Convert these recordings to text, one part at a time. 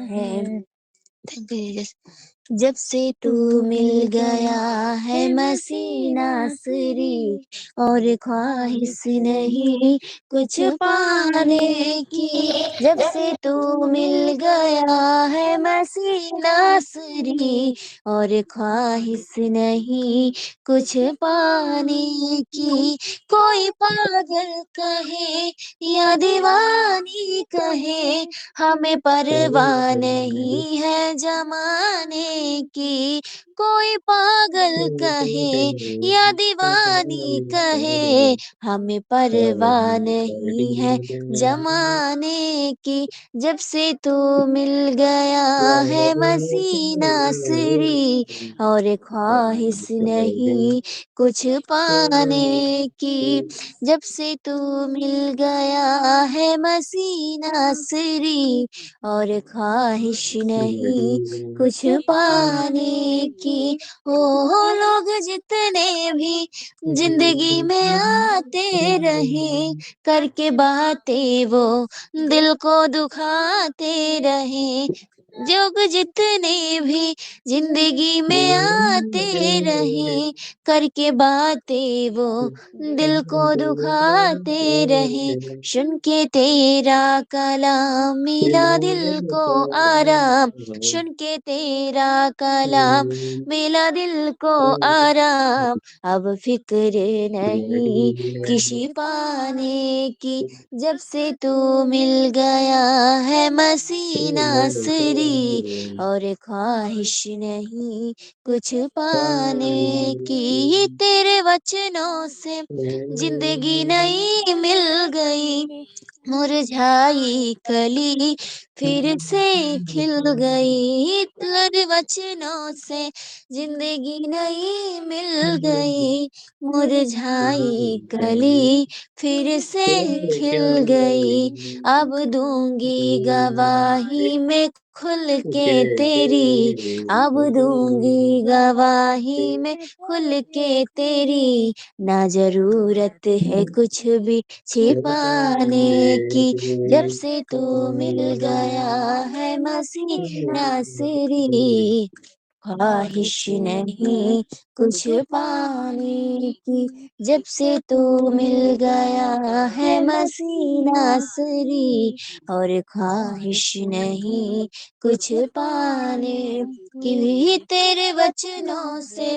है। Thank you Jesus. जब से तू मिल गया है मसीना नासरी, और ख्वाहिश नहीं कुछ पाने की। जब से तू मिल गया है मसीना नासरी, और ख्वाहिश नहीं कुछ पाने की। कोई पागल कहे या दीवानी कहे, हमें परवाह नहीं है जमाने की। कोई पागल कहे या दीवानी कहे, हमें परवाह नहीं है जमाने की। जब से तू मिल गया है मसीना नासरी, और ख्वाहिश नहीं कुछ पाने की। जब से तू मिल गया है मसीना नासरी, और ख्वाहिश नहीं कुछ पाने की। ओ लोग जितने भी जिंदगी में आते रहे, करके बातें वो दिल को दुखाते रहे। लोग जितने भी जिंदगी में आते रहे, करके बातें वो दिल को दुखाते रहे। सुन के तेरा कलाम मिला दिल को आराम, सुन के तेरा कलाम मिला दिल को आराम। अब फिक्र नहीं किसी पाने की। जब से तू मिल गया है मसीना नासरी, और ख्वाहिश नहीं कुछ पाने की। तेरे वचनों से जिंदगी नई मिल गई, मुरझाई कली फिर से खिल गई। तेरे वचनों से जिंदगी नई मिल गई, मुरझाई कली फिर से खिल गई। अब दूंगी गवाही में खुल के तेरी, अब दूंगी गवाही में खुल के तेरी। ना जरूरत है कुछ भी छिपाने की। जब से तू मिल गया है मसीह नासरी, ख्वाहिश नहीं कुछ पाने की। जब से तू मिल गया है मसीह नासरी, और ख्वाहिश नहीं कुछ पाने की। तेरे वचनों से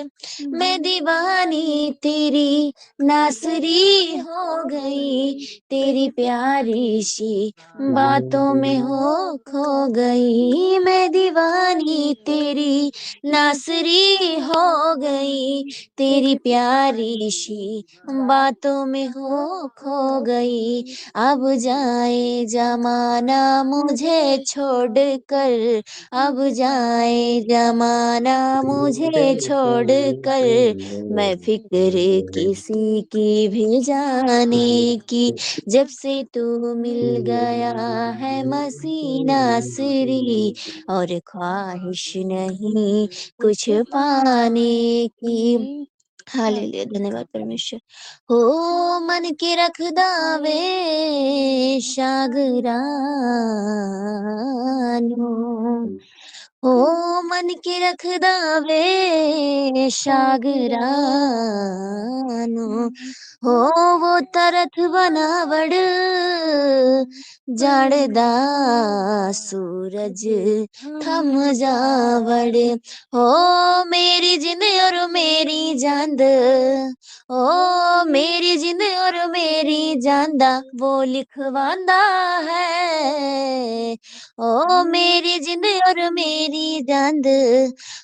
मैं दीवानी तेरी नासरी हो गई, तेरी प्यारी सी बातों में हो खो गई। मैं दीवानी तेरी नासरी हो गई, तेरी प्यारी सी बातों में हो खो गई। अब जाए जमाना मुझे छोड़कर, अब जाए जमाना मुझे छोड़कर, मैं फिक्र किसी की भी जाने की। जब से तू मिल गया है मसीह नासरी, और ख्वाहिश नहीं कुछ पाने की। हालेलुया, धन्यवाद परमेश्वर। हो मन के रख दावे सागरानो, हो मन के रख दावे सागरानो। हो वो तरथ बनावड़ जाड़दा सूरज थम जावड़। हो मेरी जिंद और मेरी जांद, ओ मेरी जिंद और मेरी जांदा वो लिखवांदा है। ओ मेरी जिंद और मेरी जांद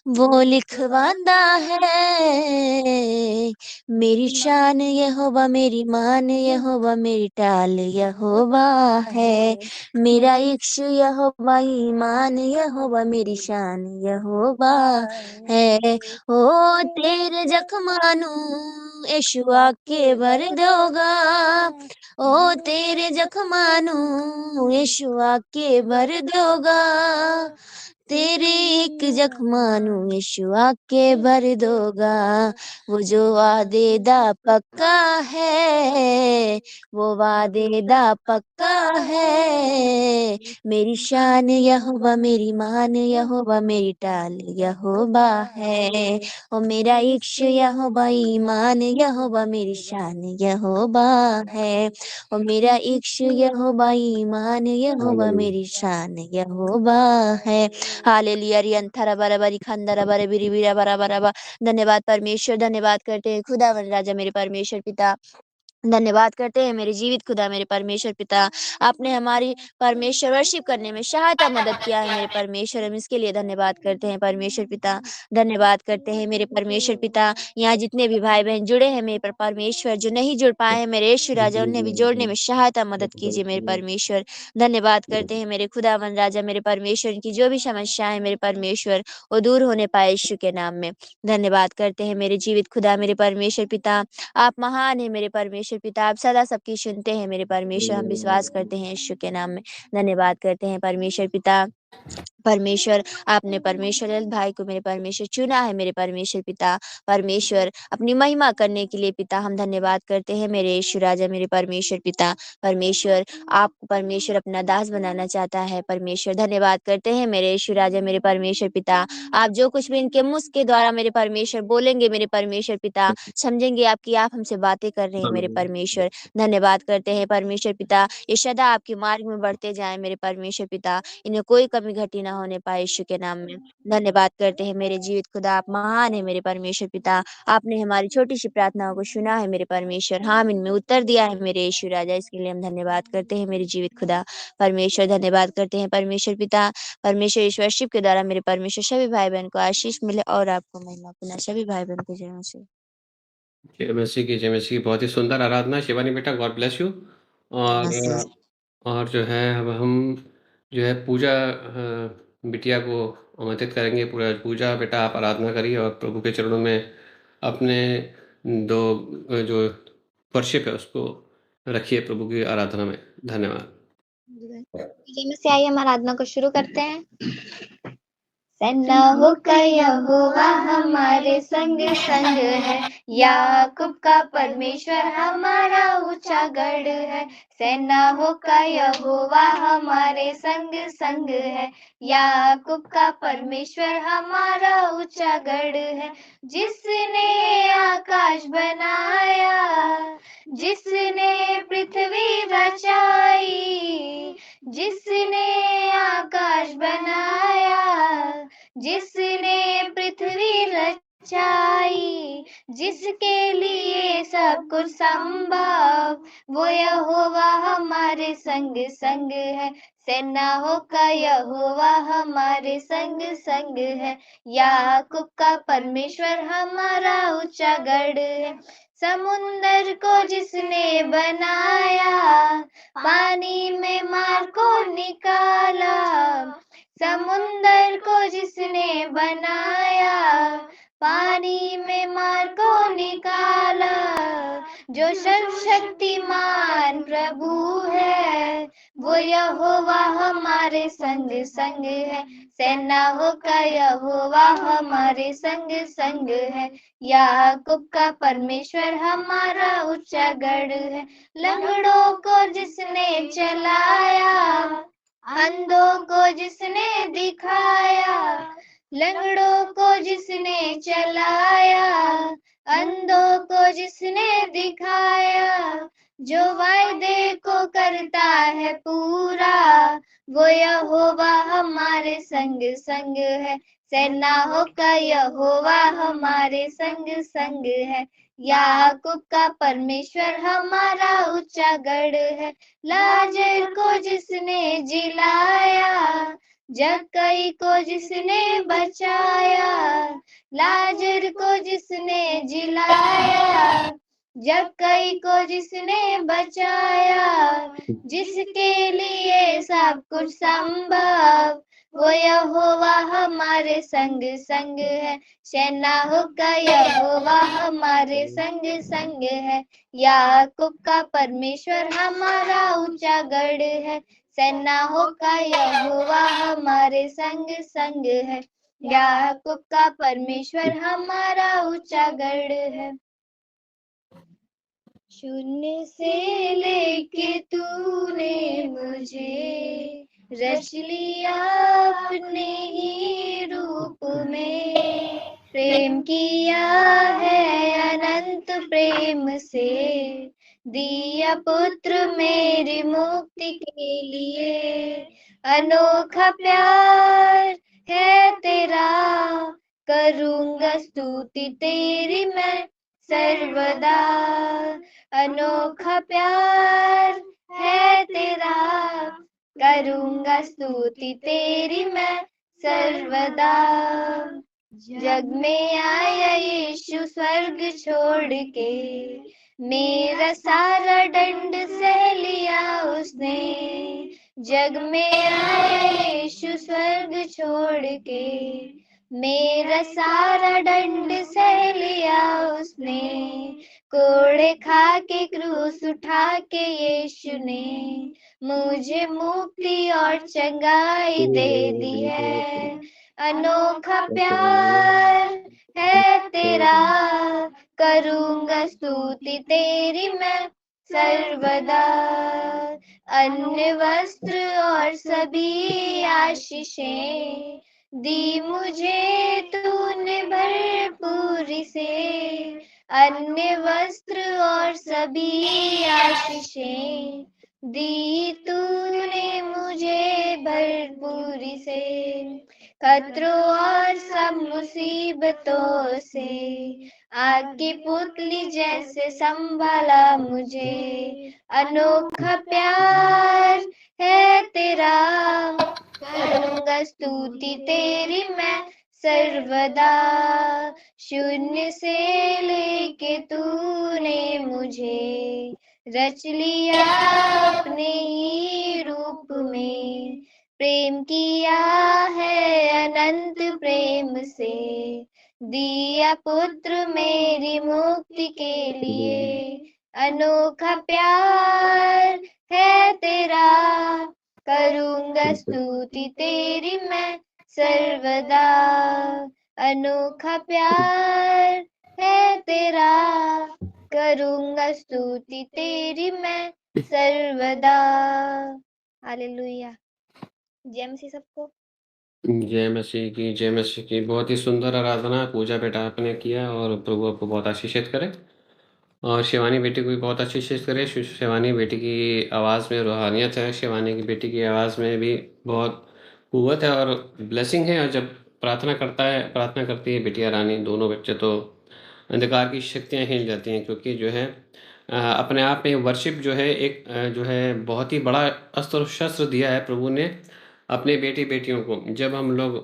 वो लिखवांदा है। मेरी शान यहोवा, मेरी मान यहोवा, मेरी टाल यहोवा है। मेरा इक्ष यहोवा, ईमान यहोवा, मेरी शान यहोवा है। ओ तेरे जख्मानु यशुआ के भर दोगा, ओ तेरे जख्मानु यशुआ के भर दोगा। तेरे एक जख्म मानू यीशु आके भर दोगा, वो जो वादेदा पक्का है, वो वादेदा पक्का है। मेरी शान यहोवा मेरी मान यहोवा मेरी टाल यहोवा है। ओ मेरा इक्श यहोवा ईमान यहोवा मेरी शान यहोवा है। ओ मेरा इक्श यहोवा ईमान यहोवा मेरी शान यहोवा है। हालेलुया रियंथरा बराबरी खंदरा बरे बिरी बिरा बराबरा। धन्यवाद परमेश्वर, धन्यवाद करते हैं खुदावन राजा मेरे परमेश्वर पिता, धन्यवाद करते हैं मेरे जीवित खुदा मेरे परमेश्वर पिता। आपने हमारी परमेश्वर वर्शिप करने में सहायता मदद किया है मेरे परमेश्वर, हम इसके लिए धन्यवाद करते हैं परमेश्वर पिता। धन्यवाद करते हैं मेरे परमेश्वर पिता। यहाँ जितने भी भाई बहन जुड़े हैं मेरे परमेश्वर, जो नहीं जुड़ पाए हैं मेरे यीशु राजा, उन्हें भी जोड़ने में सहायता मदद कीजिए मेरे परमेश्वर। धन्यवाद करते हैं मेरे खुदावन राजा मेरे परमेश्वर की जो भी समस्या है मेरे परमेश्वर, वो दूर होने पाए यीशु के नाम में। धन्यवाद करते हैं मेरे जीवित खुदा मेरे परमेश्वर पिता। आप महान है मेरे परमेश्वर पिता, आप सदा सबकी सुनते हैं मेरे परमेश्वर, हम विश्वास करते हैं यीशु के नाम में। धन्यवाद करते हैं परमेश्वर पिता। परमेश्वर आपने परमेश्वर ललित भाई को मेरे परमेश्वर चुना है मेरे परमेश्वर पिता। परमेश्वर अपनी महिमा करने के लिए पिता हम धन्यवाद करते हैं मेरे यीशु राजा मेरे परमेश्वर पिता। परमेश्वर आपको परमेश्वर अपना दास बनाना चाहता है परमेश्वर। धन्यवाद करते हैं मेरे यीशु राजा मेरे परमेश्वर पिता। आप जो कुछ भी इनके मुँह के द्वारा मेरे परमेश्वर बोलेंगे मेरे परमेश्वर पिता, समझेंगे आपकी आप हमसे बातें कर रहे हैं मेरे परमेश्वर। धन्यवाद करते हैं परमेश्वर पिता, ये सदा आपके मार्ग में बढ़ते जाए मेरे परमेश्वर पिता, इन्हें कोई कमी घटी ना होने पाए यीशु के नाम में। धन्यवाद करते हैं मेरे जीवित खुदा, आप महान है मेरे परमेश्वर पिता। आपने हमारी छोटी सी प्रार्थनाओं को सुना है मेरे परमेश्वर, हाँ इनमें उत्तर दिया है मेरे यीशु राजा, इसके लिए हम धन्यवाद करते हैं मेरे जीवित खुदा परमेश्वर। धन्यवाद करते हैं परमेश्वर पिता। परमेश्वर इस वर्शिप के द्वारा मेरे परमेश्वर सभी भाई बहन को आशीष मिले और आपको महिमा पुनः सभी भाई बहन को जय से। जय मसीह की, जय मसीह की। बहुत ही सुंदर आराधना शिवानी बेटा, गॉड ब्लेस यू। और जो है अब हम जो है पूजा बिटिया को आमंत्रित करेंगे। पूरा पूजा बेटा आप आराधना करिए और प्रभु के चरणों में अपने दो जो वर्शिप है उसको रखिए प्रभु की आराधना में। धन्यवाद। जय से आइए हम आराधना को शुरू करते हैं। सेनाओं का यहोवा हमारे संग संग है, याकूब का परमेश्वर हमारा ऊंचा गढ़ है। सेनाओं का यहोवा हमारे संग संग है, याकूब का परमेश्वर हमारा ऊंचा गढ़ है। जिसने आकाश बनाया, जिसने पृथ्वी रचाई, जिसने आकाश बनाया, जिसने पृथ्वी रचाई, जिसके लिए सब कुछ संभव, वो यहोवा हमारे संग संग है। सेनाओं का यहोवा हमारे संग संग है, याकूब का परमेश्वर हमारा ऊंचा गढ़ है। समुंदर को जिसने बनाया, पानी में मार को निकाला, समुंदर को जिसने बनाया, पानी में मार को निकाला। जो सर्वशक्तिमान प्रभु है, वो यहोवा हमारे संग संग है। सेनाओं का यहोवा हमारे संग संग है, याकूब का परमेश्वर हमारा ऊंचा गढ़ है। लंगड़ों को जिसने चलाया, अंधों को जिसने दिखाया, लंगड़ों को जिसने चलाया, अंधों को जिसने दिखाया। जो वायदे को करता है पूरा, वो यहोवा हमारे संग संग है। सेनाओं का यहोवा हमारे संग संग है, याकूब का परमेश्वर हमारा ऊंचा गढ़ है। लाजर को जिसने जिलाया, जक्कई को जिसने बचाया, लाजर को जिसने जिलाया, जक्कई को जिसने बचाया, जिसके लिए सब कुछ संभव, वो यहोवा हमारे संग संग है। सेनाओं का यहोवा हमारे संग संग है, याकूब का परमेश्वर हमारा ऊंचा गढ़ है। सेनाओं का यहोवा हमारे संग संग है। याकूब का परमेश्वर हमारा ऊंचा गढ़ है। शून्य से लेके तूने मुझे रच लिया अपने ही रूप में। प्रेम किया है अनंत प्रेम से, दिया पुत्र मेरी मुक्ति के लिए। अनोखा प्यार है तेरा, करूँगा स्तुति तेरी मैं सर्वदा। अनोखा प्यार है तेरा, करूँगा स्तुति तेरी मैं सर्वदा। जग में आया यीशु स्वर्ग छोड़ के, मेरा सारा दंड सह लिया उसने। जग में आया यीशु स्वर्ग छोड़ के, मेरा सारा दंड सह लिया उसने। कोड़े खा के क्रूस उठा के यीशु ने मुझे मुक्ति और चंगाई दे दी है। अनोखा प्यार है तेरा, करूँगा स्तुति तेरी मैं सर्वदा। अन्य वस्त्र और सभी आशीषें दी मुझे तूने भरपूरी से। अन्य वस्त्र और सभी आशीषें दी तूने मुझे भरपूरी से। खतरों और सब मुसीबतों से आग की पुतली जैसे संभाला मुझे। अनोखा प्यार है तेरा, करूँगा स्तुति तेरी मैं सर्वदा। शून्य से लेके तूने मुझे रच लिया अपने ही रूप में। प्रेम किया है अनंत प्रेम से, दिया पुत्र मेरी मुक्ति के लिए। अनोखा प्यार है तेरा, करूँगा स्तुति तेरी मैं सर्वदा। अनोखा प्यार है तेरा, करूँगा स्तुति तेरी मैं सर्वदा। हालेलुया। जय मसीह सबको। जय मसीह की, जय मसीह की। बहुत ही सुंदर आराधना पूजा बेटा आपने किया और प्रभु आपको बहुत आशीषित करे और शिवानी बेटी को भी बहुत आशीषित करे। शिवानी बेटी की आवाज़ में रूहानियत है, शिवानी की बेटी की आवाज़ में भी बहुत कुव्वत है और ब्लेसिंग है। और जब प्रार्थना करती है बिटिया रानी, दोनों बच्चे, तो अंधकार की शक्तियाँ हिल जाती हैं, क्योंकि जो है अपने आप में वर्शिप जो है एक जो है बहुत ही बड़ा अस्त्र शस्त्र दिया है प्रभु ने अपने बेटी बेटियों को। जब हम लोग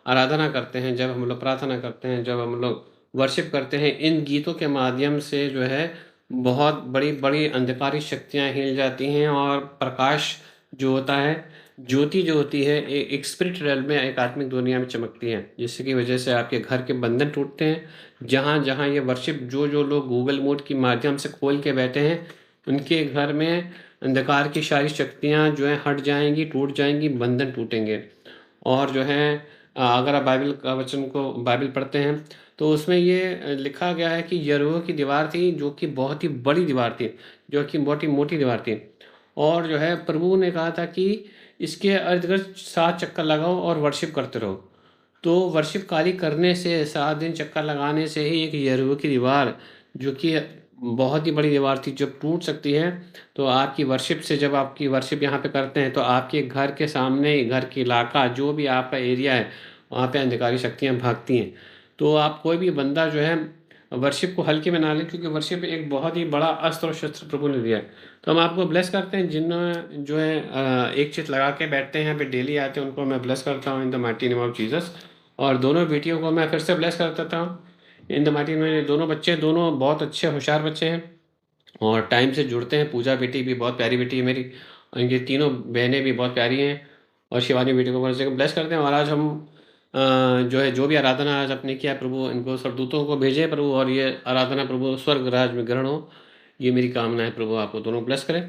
आराधना करते हैं, जब हम लोग प्रार्थना करते हैं, जब हम लोग वर्शिप करते हैं, इन गीतों के माध्यम से जो है बहुत बड़ी बड़ी अंधकारी शक्तियाँ हिल जाती हैं और प्रकाश जो होता है, ज्योति जो होती है, एक स्पिरिट रेल में, एक आत्मिक दुनिया में चमकती है, जिसकी वजह से आपके घर के बंधन टूटते हैं। जहाँ जहाँ ये वर्शिप जो लोग गूगल मोड के माध्यम से खोल के बैठे हैं, उनके घर में अंधकार की सारी शक्तियाँ जो है हट जाएंगी, टूट जाएंगी, बंधन टूटेंगे। और जो है अगर आप बाइबल का वचन को बाइबल पढ़ते हैं तो उसमें ये लिखा गया है कि यरीहो की दीवार थी, जो कि बहुत ही बड़ी दीवार थी, जो कि बहुत ही मोटी दीवार थी। और जो है प्रभु ने कहा था कि इसके इर्द गिर्द 7 चक्कर लगाओ और वर्शिप करते रहो। तो वर्शिप कार्य करने से, 7 दिन चक्कर लगाने से ही एक यरीहो की दीवार, जो कि बहुत ही बड़ी दीवार थी, जब टूट सकती है। तो आपकी वर्शिप से, जब आपकी वर्शिप यहाँ पे करते हैं, तो आपके घर के सामने, घर के इलाका, जो भी आपका एरिया है, वहाँ पे अंधकारी शक्तियाँ भागती हैं। तो आप कोई भी बंदा जो है वर्शिप को हल्के में ना लें, क्योंकि वर्शिप एक बहुत ही बड़ा अस्त्र और शस्त्र प्रभु ने दिया है। तो हम आपको ब्लेस करते हैं, जिन्होंने जो है एक चित लगा के बैठते हैं यहाँ पे, डेली आते हैं, उनको मैं ब्लेस करता हूँ in the mighty name of Jesus. और दोनों बेटियों को मैं फिर से ब्लेस कर देता हूँ इन द माइटी नेम। दोनों बच्चे, दोनों बहुत अच्छे होशियार बच्चे हैं और टाइम से जुड़ते हैं। पूजा बेटी भी बहुत प्यारी बेटी है मेरी, और इनकी तीनों बहनें भी बहुत प्यारी हैं। और शिवानी बेटी को ब्लेस करते हैं। और आज हम जो है, जो भी आराधना आज आपने किया, प्रभु इनको स्वर्गदूतों को भेजे प्रभु, और ये आराधना प्रभु स्वर्ग राज में ग्रहण हो, ये मेरी कामना है। प्रभु आपको दोनों ब्लेस करें।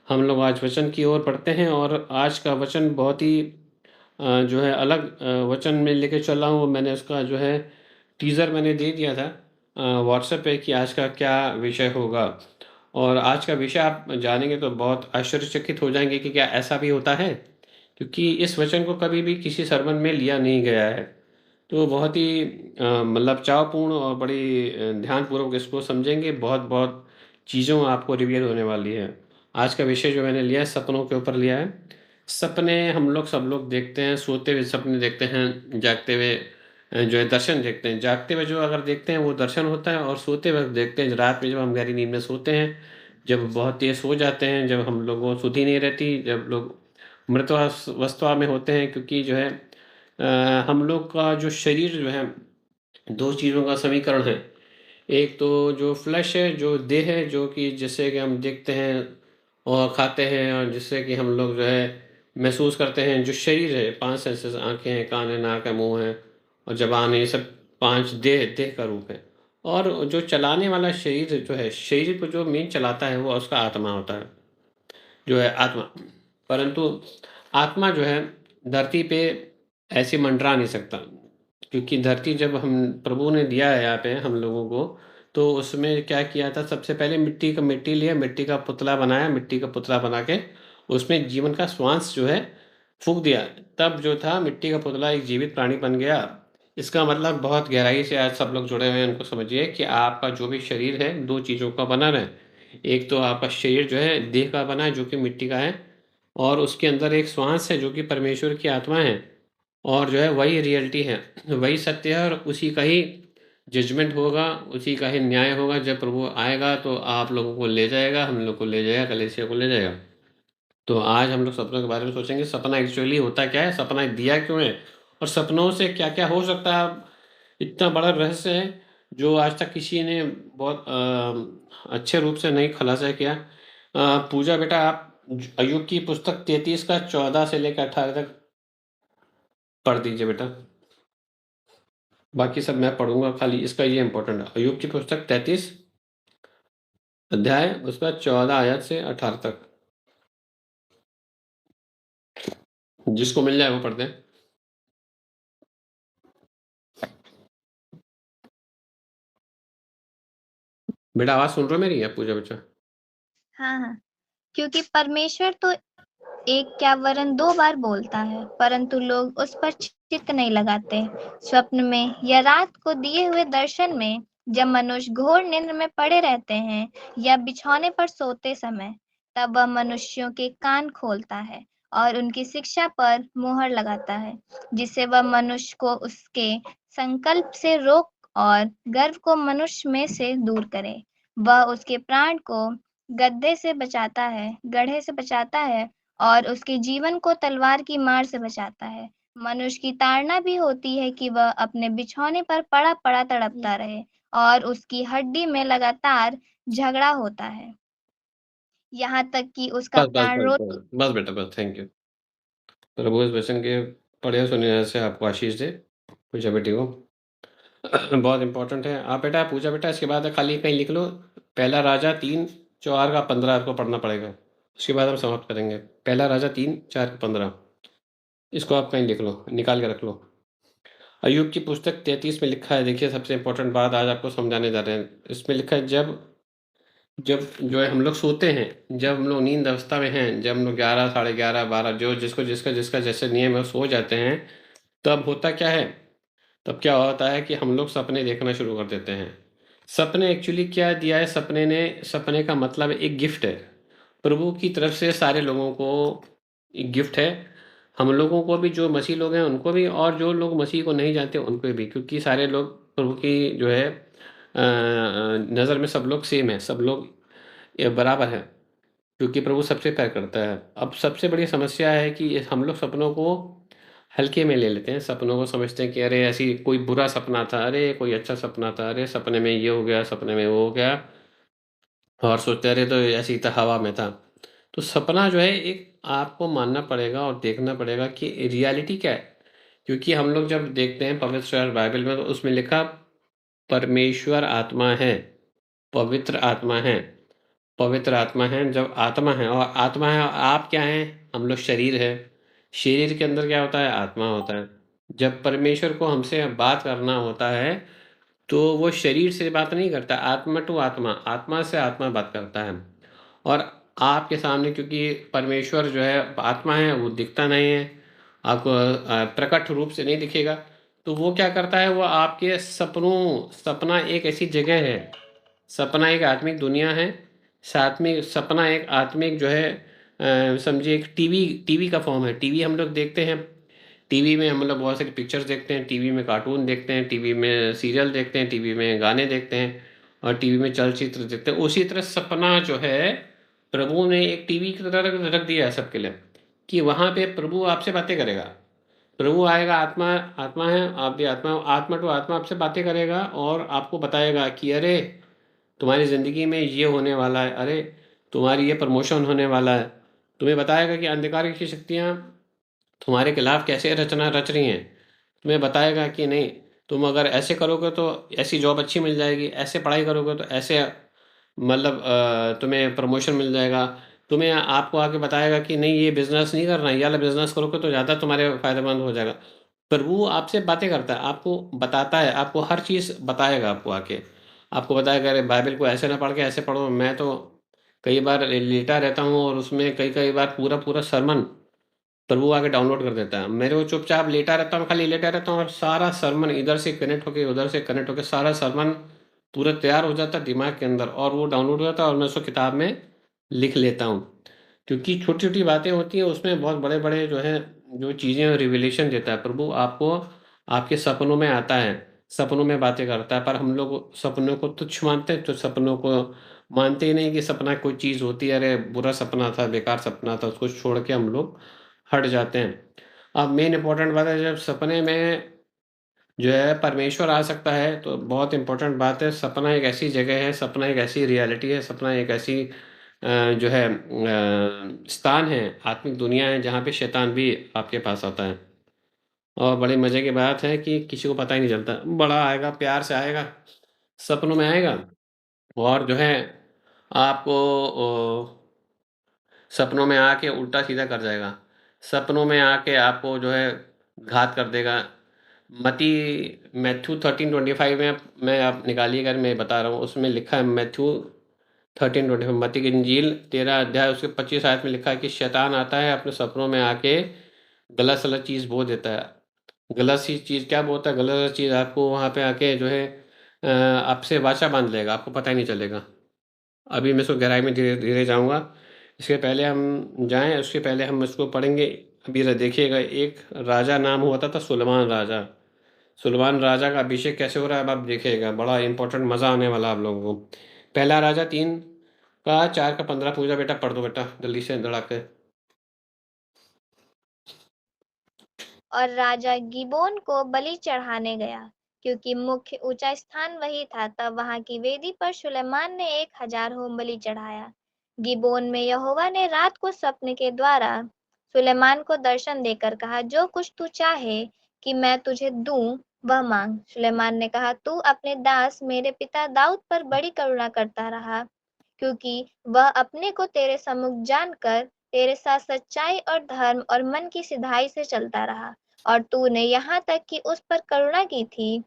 हम लोग आज वचन की ओर बढ़ते हैं और आज का वचन बहुत ही जो है अलग वचन में लेके चल रहा हूँ। मैंने उसका जो है टीज़र मैंने दे दिया था व्हाट्सएप पे कि आज का क्या विषय होगा। और आज का विषय आप जानेंगे तो बहुत आश्चर्यचकित हो जाएंगे कि क्या ऐसा भी होता है, क्योंकि इस वचन को कभी भी किसी सरमन में लिया नहीं गया है। तो बहुत ही मतलब चावपूर्ण और बड़ी ध्यानपूर्वक इसको समझेंगे। बहुत बहुत चीज़ों आपको रिवील होने वाली है। आज का विषय जो मैंने लिया है सपनों के ऊपर लिया है। सपने हम लोग सब लोग देखते हैं, सोते हुए सपने देखते हैं, जागते हुए जो है दर्शन देखते हैं। जागते हुए जो अगर देखते हैं वो दर्शन होता है, और सोते वक्त देखते हैं रात में जब हम गहरी नींद में सोते हैं, जब बहुत तेज सो जाते हैं, जब हम लोगों को सुधि नहीं रहती, जब लोग मृतवस्था में होते हैं। क्योंकि जो है हम लोग का जो शरीर जो है दो चीज़ों का समीकरण है। एक तो जो फ्लैश है, जो देह है, जो कि जिससे कि हम देखते हैं और खाते हैं, और जिससे कि हम लोग जो है महसूस करते हैं। जो शरीर है, 5 सेंसेस, आँखें हैं, कान है, नाक है, मुँह है और ज़बान है, ये सब 5 देह देह का रूप है। और जो चलाने वाला शरीर जो है, शरीर को जो मेन चलाता है वो उसका आत्मा होता है, जो है आत्मा। परंतु आत्मा जो है धरती पे ऐसे मंडरा नहीं सकता, क्योंकि धरती जब हम प्रभु ने दिया है यहाँ पे हम लोगों को, तो उसमें क्या किया था, सबसे पहले मिट्टी लिया, मिट्टी का पुतला बनाया, मिट्टी का पुतला बना के उसमें जीवन का श्वास जो है फूंक दिया। तब जो था मिट्टी का पुतला एक जीवित प्राणी बन गया। इसका मतलब बहुत गहराई से आज सब लोग जुड़े हुए हैं, उनको समझिए कि आपका जो भी शरीर है दो चीज़ों का बना है। एक तो आपका शरीर जो है देह का बना है, जो कि मिट्टी का है, और उसके अंदर एक श्वास है जो कि परमेश्वर की आत्मा है। और जो है वही रियलिटी है, वही सत्य है, और उसी का ही जजमेंट होगा, उसी का ही न्याय होगा। जब प्रभु आएगा तो आप लोगों को ले जाएगा, हम लोग को ले जाएगा, कलीसिया को ले जाएगा। तो आज हम लोग सपनों के बारे में सोचेंगे। सपना एक्चुअली होता क्या है, सपना दिया क्यों है, और सपनों से क्या क्या हो सकता है। इतना बड़ा रहस्य है जो आज तक किसी ने बहुत अच्छे रूप से नहीं खुलासा किया। पूजा बेटा, आप अय्यूब की पुस्तक 33 का 14 से लेकर 18 तक पढ़ दीजिए बेटा। बाकी सब मैं पढ़ूंगा, खाली इसका ये इंपॉर्टेंट है। अय्यूब की पुस्तक 33 अध्याय, उसका 14 आयत से 18 तक। जिसको मिल जाए वो पढ़ दें। बेटा आवाज सुन रहे हो मेरी, या पूजा बच्चा? हाँ हाँ, क्योंकि परमेश्वर तो एक क्या वरन 2 बार बोलता है, परंतु लोग उस पर चित्त नहीं लगाते। स्वप्न में या रात को दिए हुए दर्शन में, जब मनुष्य घोर निंद्र में पड़े रहते हैं या बिछौने पर सोते समय, तब वह मनुष्यों के कान खोलता है और उनकी शिक्षा पर मुहर लगाता है, जिससे वह मनुष्य को उसके संकल्प से रोक और गर्व को मनुष्य में से दूर करे। वह उसके प्राण को गड्ढे से बचाता है और उसके जीवन को तलवार की मार से बचाता है। मनुष्य की ताड़ना भी होती है कि वह अपने बिछौने पर पड़ा पड़ा तड़पता रहे और उसकी हड्डी में लगातार झगड़ा होता है, यहाँ तक कि उसका बस बस प्राण बस रो। बस बस बेटा, बस। Thank you. प्रभु इस वचन के पढ़े सुनने से आपको आशीष दे, पूजा बेटी को। बहुत इंपॉर्टेंट है। आप बेटा, पूजा बेटा, इसके बाद खाली कहीं लिख लो, पहला राजा 3:4 का 15 आपको पढ़ना पड़ेगा। उसके बाद हम समाप्त करेंगे। पहला राजा 3:4-15, इसको आप कहीं लिख लो, निकाल के रख लो। अय्यूब की पुस्तक 33 में लिखा है, देखिए सबसे इंपॉर्टेंट बात आज आपको समझाने जा रहे हैं। इसमें लिखा है, जब जब जो है हम लोग सोते हैं, जब हम लोग नींद अवस्था में हैं, जब हम लोग 11, साढ़े 11, 12, जो जिसको जिसका जिसका जैसे नियम है सो जाते हैं, तब होता क्या है, तब क्या होता है कि हम लोग सपने देखना शुरू कर देते हैं। सपने एक्चुअली क्या दिया है, सपने का मतलब एक गिफ्ट है प्रभु की तरफ से सारे लोगों को। एक गिफ्ट है हम लोगों को भी, जो मसीह लोग हैं उनको भी, और जो लोग मसीह को नहीं जानते उनको भी, क्योंकि सारे लोग प्रभु की जो है नज़र में सब लोग सेम है, सब लोग ये बराबर है, क्योंकि प्रभु सबसे प्यार करता है। अब सबसे बड़ी समस्या है कि हम लोग सपनों को हल्के में ले लेते हैं। सपनों को समझते हैं कि अरे ऐसी कोई बुरा सपना था, अरे कोई अच्छा सपना था, अरे सपने में ये हो गया, सपने में वो हो गया, और सोचते अरे तो ऐसी था, हवा में था। तो सपना जो है एक आपको मानना पड़ेगा और देखना पड़ेगा कि रियलिटी क्या है। क्योंकि हम लोग जब देखते हैं पवित्र बाइबल में, तो उसमें लिखा परमेश्वर आत्मा है, पवित्र आत्मा है। पवित्र आत्मा है, जब आत्मा है और आत्मा है, आप क्या हैं? हम लोग शरीर है। शरीर के अंदर क्या होता है? आत्मा होता है। जब परमेश्वर को हमसे बात करना होता है, तो वो शरीर से बात नहीं करता, आत्मा टू आत्मा, आत्मा से आत्मा बात करता है। और आपके सामने क्योंकि परमेश्वर जो है आत्मा है, वो दिखता नहीं है, आपको प्रकट रूप से नहीं दिखेगा, तो वो क्या करता है? वो आपके सपना एक ऐसी जगह है, सपना एक आत्मिक दुनिया है, साथ में सपना एक आत्मिक जो है समझिए एक टीवी का फॉर्म है। टीवी हम लोग देखते हैं, टीवी में हम लोग बहुत सारी पिक्चर्स देखते हैं, टीवी में कार्टून देखते हैं, टीवी में सीरियल देखते हैं, टीवी में गाने देखते हैं और टीवी में चलचित्र देखते हैं। उसी तरह सपना जो है प्रभु ने एक टीवी की तरह रख दिया है सबके लिए, कि वहाँ पे प्रभु आपसे बातें करेगा। प्रभु आएगा, आत्मा आत्मा है, आप भी आत्मा, आत्मा टू आत्मा आपसे बातें करेगा और आपको बताएगा कि अरे तुम्हारी ज़िंदगी में ये होने वाला है, अरे तुम्हारी ये प्रमोशन होने वाला है। तुम्हें बताएगा कि अंधकार की शक्तियाँ तुम्हारे खिलाफ कैसे रचना रच रही हैं। तुम्हें बताएगा कि नहीं, तुम अगर ऐसे करोगे तो ऐसी जॉब अच्छी मिल जाएगी, ऐसे पढ़ाई करोगे तो ऐसे मतलब तुम्हें प्रमोशन मिल जाएगा। तुम्हें आपको आके बताएगा कि नहीं ये बिज़नेस नहीं करना है, ये वाला बिज़नेस करोगे तो ज़्यादा तुम्हारे फ़ायदेमंद हो जाएगा। प्रभु आपसे बातें करता है, आपको बताता है, आपको हर चीज़ बताएगा आपको आके। आपको बताएगा अरे बाइबल को ऐसे ना पढ़ के ऐसे पढ़ो। मैं तो कई बार लेटा रहता हूँ और उसमें कई बार पूरा सरमन प्रभु आके डाउनलोड कर देता है। मेरे को चुपचाप लेटा रहता हूँ, खाली लेटा रहता हूँ और सारा सरमन इधर से कनेक्ट होके उधर से कनेक्ट होके सारा सरमन पूरा तैयार हो जाता है दिमाग के अंदर और वो डाउनलोड हो जाता है और मैं उसको किताब में लिख लेता हूँ। क्योंकि छोटी-छोटी बातें होती हैं, उसमें बहुत बड़े-बड़े जो हैं, जो चीज़ें रिवलेशन देता है। प्रभु आपको आपके सपनों में आता है, सपनों में बातें करता है, पर हम लोग सपनों को तुच्छ मानते हैं, तो सपनों को मानते ही नहीं कि सपना कोई चीज़ होती है, अरे बुरा सपना था, बेकार सपना था, उसको छोड़ के हम लोग हट जाते हैं। अब मेन इम्पोर्टेंट बात है, जब सपने में जो है परमेश्वर आ सकता है, तो बहुत इम्पोर्टेंट बात है, सपना एक ऐसी जगह है, सपना एक ऐसी रियलिटी है, सपना एक ऐसी जो है स्थान है, आत्मिक दुनिया है, जहाँ पे शैतान भी आपके पास आता है। और बड़े मज़े की बात है कि किसी को पता ही नहीं चलता। बड़ा आएगा, प्यार से आएगा, सपनों में आएगा और जो है आपको सपनों में आके उल्टा-सीधा कर जाएगा। सपनों में आके आपको जो है घात कर देगा। मत्ती मैथ्यू 13:25 में मैं आप निकालिए अगर मैं बता रहा हूँ, उसमें लिखा है मैथ्यू 13:25 मत्ती की इंजील 13 अध्याय उसके 25 आयत में लिखा है कि शैतान आता है अपने सपनों में आके गलत-सलत चीज़ बो देता है। गलत सी चीज़ क्या बोलता है, गलत चीज़ आपको वहाँ पे आके जो है आपसे वाचा बाँध लेगा, आपको पता ही नहीं चलेगा। अभी मैं इसको गहराई में धीरे-धीरे जाऊँगा। इसके पहले हम जाएँ, उसके पहले हम इसको पढ़ेंगे। अभी देखिएगा, एक राजा नाम हुआ था सुलेमान राजा। सुलेमान राजा का अभिषेक कैसे हो रहा है अब आप देखिएगा, बड़ा इम्पोर्टेंट मज़ा आने वाला है आप लोगों को। पहला राजा 3 का 4 का 15 पूजा बेटा पढ़ दो बेटा, जल्दी से धड़ाक से। और राजा गिबोन को बलि चढ़ाने गया, क्योंकि मुख्य ऊंचा स्थान वही था। तब वहां की वेदी पर सुलेमान ने 1000 होम बलि चढ़ाया। गिबोन में यहोवा ने रात को स्वप्न के द्वारा सुलेमान को दर्शन देकर कहा, जो कुछ तू चाहे कि मैं तुझे दूं वह मांग। सुलेमान ने कहा, तू अपने दास मेरे पिता दाऊद पर बड़ी करुणा करता रहा, क्योंकि वह अपने को तेरे सम्मुख जानकर तेरे साथ सच्चाई और धर्म और मन की सिधाई से चलता रहा। और तूने यहाँ तक कि उस पर करुणा की थी,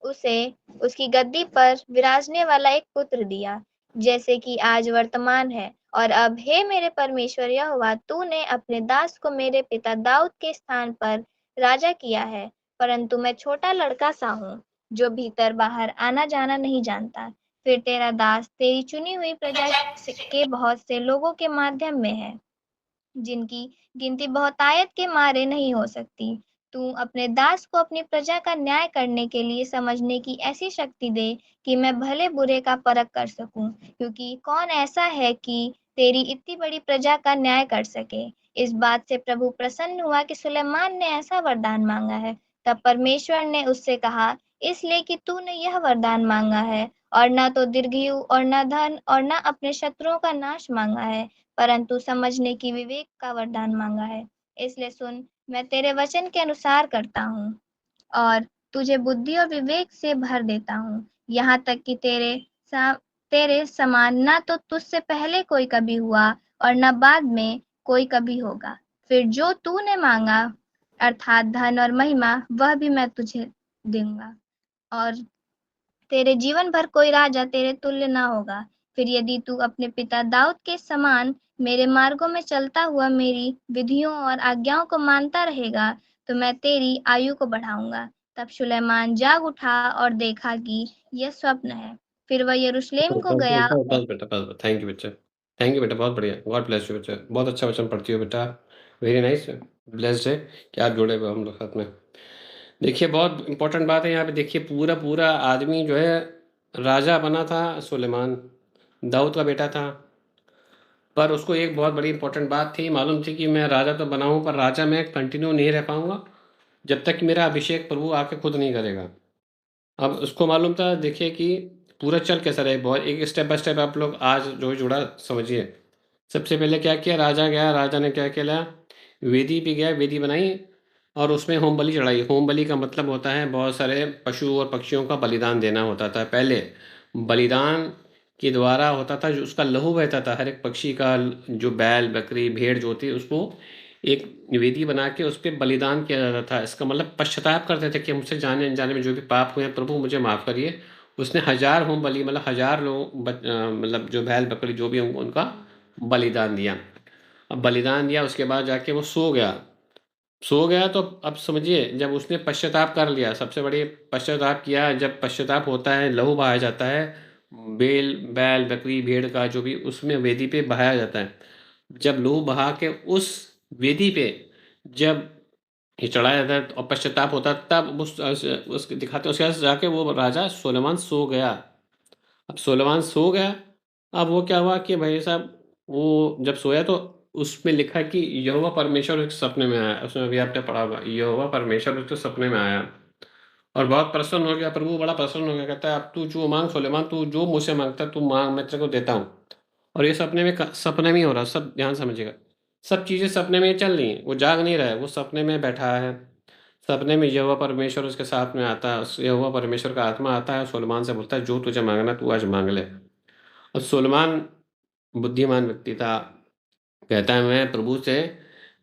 उसे उसकी गद्दी पर विराजने वाला एक पुत्र दिया, जैसे कि आज वर्तमान है। और अब हे मेरे परमेश्वर यहोवा, तूने अपने दास को मेरे पिता दाऊद के स्थान पर राजा किया है, परंतु मैं छोटा लड़का सा हूँ, जो भीतर बाहर आना जाना नहीं जानता। फिर तेरा दास तेरी चुनी हुई प्रजा के बहुत से लोगों के माध्यम में है, जिनकी गिनती बहुतायत के मारे नहीं हो सकती। तू अपने दास को अपनी प्रजा का न्याय करने के लिए समझने की ऐसी शक्ति दे कि मैं भले बुरे का परख कर सकूं, क्योंकि कौन ऐसा है कि तेरी इतनी बड़ी प्रजा का न्याय कर सके। इस बात से प्रभु प्रसन्न हुआ कि सुलेमान ने ऐसा वरदान मांगा है। तब परमेश्वर ने उससे कहा, इसलिए कि तूने यह वरदान मांगा है और न तो दीर्घायु और न धन और न अपने शत्रुओं का नाश मांगा है, परंतु समझने की विवेक का वरदान मांगा है। इसलिए सुन, मैं तेरे वचन के अनुसार करता हूँ और तुझे बुद्धि और विवेक से भर देता हूँ, यहाँ तक कि तेरे समान ना तो तुझसे पहले कोई कभी हुआ और न बाद में कोई कभी होगा। फिर जो तूने मांगा अर्थात धन और महिमा, वह भी मैं तुझे दूंगा और तेरे जीवन भर कोई राजा तेरे तुल्य ना होगा। फिर यदि तू अपने पिता दाऊद के समान मेरे मार्गों में चलता हुआ मेरी विधियों और आज्ञाओं को मानता रहेगा, तो मैं तेरी आयु को बढ़ाऊंगा। तब सुलेमान जाग उठा और देखा कि यह स्वप्न है। फिर वह यरूशलेम को गया। बस बेटा, बस। थैंक यू बच्चा। थैंक यू बेटा, बहुत बढ़िया। गॉड ब्लेस यू बच्चा। बहुत अच्छा वचन पढ़ती हो बेटा। Very nice. ब्लेस्ड है कि आप जुड़े हुए हम लोग साथ में। देखिए, बहुत इंपॉर्टेंट बात है यहाँ पे। देखिए, पूरा आदमी जो है राजा बना था सुलेमान, दाऊद का बेटा था। पर उसको एक बहुत बड़ी इंपॉर्टेंट बात थी, मालूम थी कि मैं राजा तो बना हूँ, पर राजा मैं कंटिन्यू नहीं रह पाऊँगा जब तक कि मेरा अभिषेक प्रभु आके खुद नहीं करेगा। अब उसको मालूम था। देखिए कि पूरा चल कैसा रहे, बहुत एक स्टेप बाय स्टेप आप लोग आज जो जुड़ा समझिए। सबसे पहले क्या किया, राजा गया, राजा ने क्या किया, वेदी पे गया, वेदी बनाई और उसमें होम बलि चढ़ाई। होम बलि का मतलब होता है बहुत सारे पशु और पक्षियों का बलिदान देना होता था। पहले बलिदान के द्वारा होता था, जो उसका लहू बहता था, हर एक पक्षी का, जो बैल बकरी भेड़ जो होती है, उसको एक वेदी बना के उस पर बलिदान किया जाता था। इसका मतलब पश्चाताप करते थे कि मुझसे जाने अनजाने में जो भी पाप हुए हैं प्रभु मुझे माफ़ करिए। उसने 1000 होम बलि, मतलब 1000 लोग मतलब जो बैल बकरी जो भी उनका बलिदान दिया। अब बलिदान दिया, उसके बाद जाके वो सो गया। सो गया तो अब समझिए, जब उसने पश्चाताप कर लिया, सबसे बड़ी पश्चाताप किया। जब पश्चाताप होता है, लहू बहाया जाता है, बैल बकरी भेड़ का जो भी, उसमें वेदी पे बहाया जाता है। जब लहू बहा के उस वेदी पे जब ये चढ़ाया जाता है और पश्चाताप होता है, तब उसके दिखाते हैं। उसके बाद जाके वो राजा सोलेमान सो गया। अब सोलेमान सो गया। अब वो क्या हुआ कि भाई साहब, वो जब सोया तो उसमें लिखा कि यहोवा परमेश्वर उसके सपने में आया। उसमें अभी आपने पढ़ा होगा, यहोवा परमेश्वर उसके सपने में आया और बहुत प्रसन्न हो गया। प्रभु बड़ा प्रसन्न हो गया, कहता है अब तू जो मांग सुलेमान, तू जो मुझसे मांगता है तू मांग, मैं तेरे को देता हूँ। और ये सपने में ही हो रहा, सब ध्यान समझिएगा। सब चीज़ें सपने में चल रही हैं, वो जाग नहीं रहा है, वो सपने में बैठा है। सपने में यहोवा परमेश्वर उसके साथ में आता है, यहोवा परमेश्वर का आत्मा आता है, सुलेमान से बोलता है जो तुझे मांगना तू आज मांग ले। और सुलेमान बुद्धिमान व्यक्ति था। कहता है मैं प्रभु से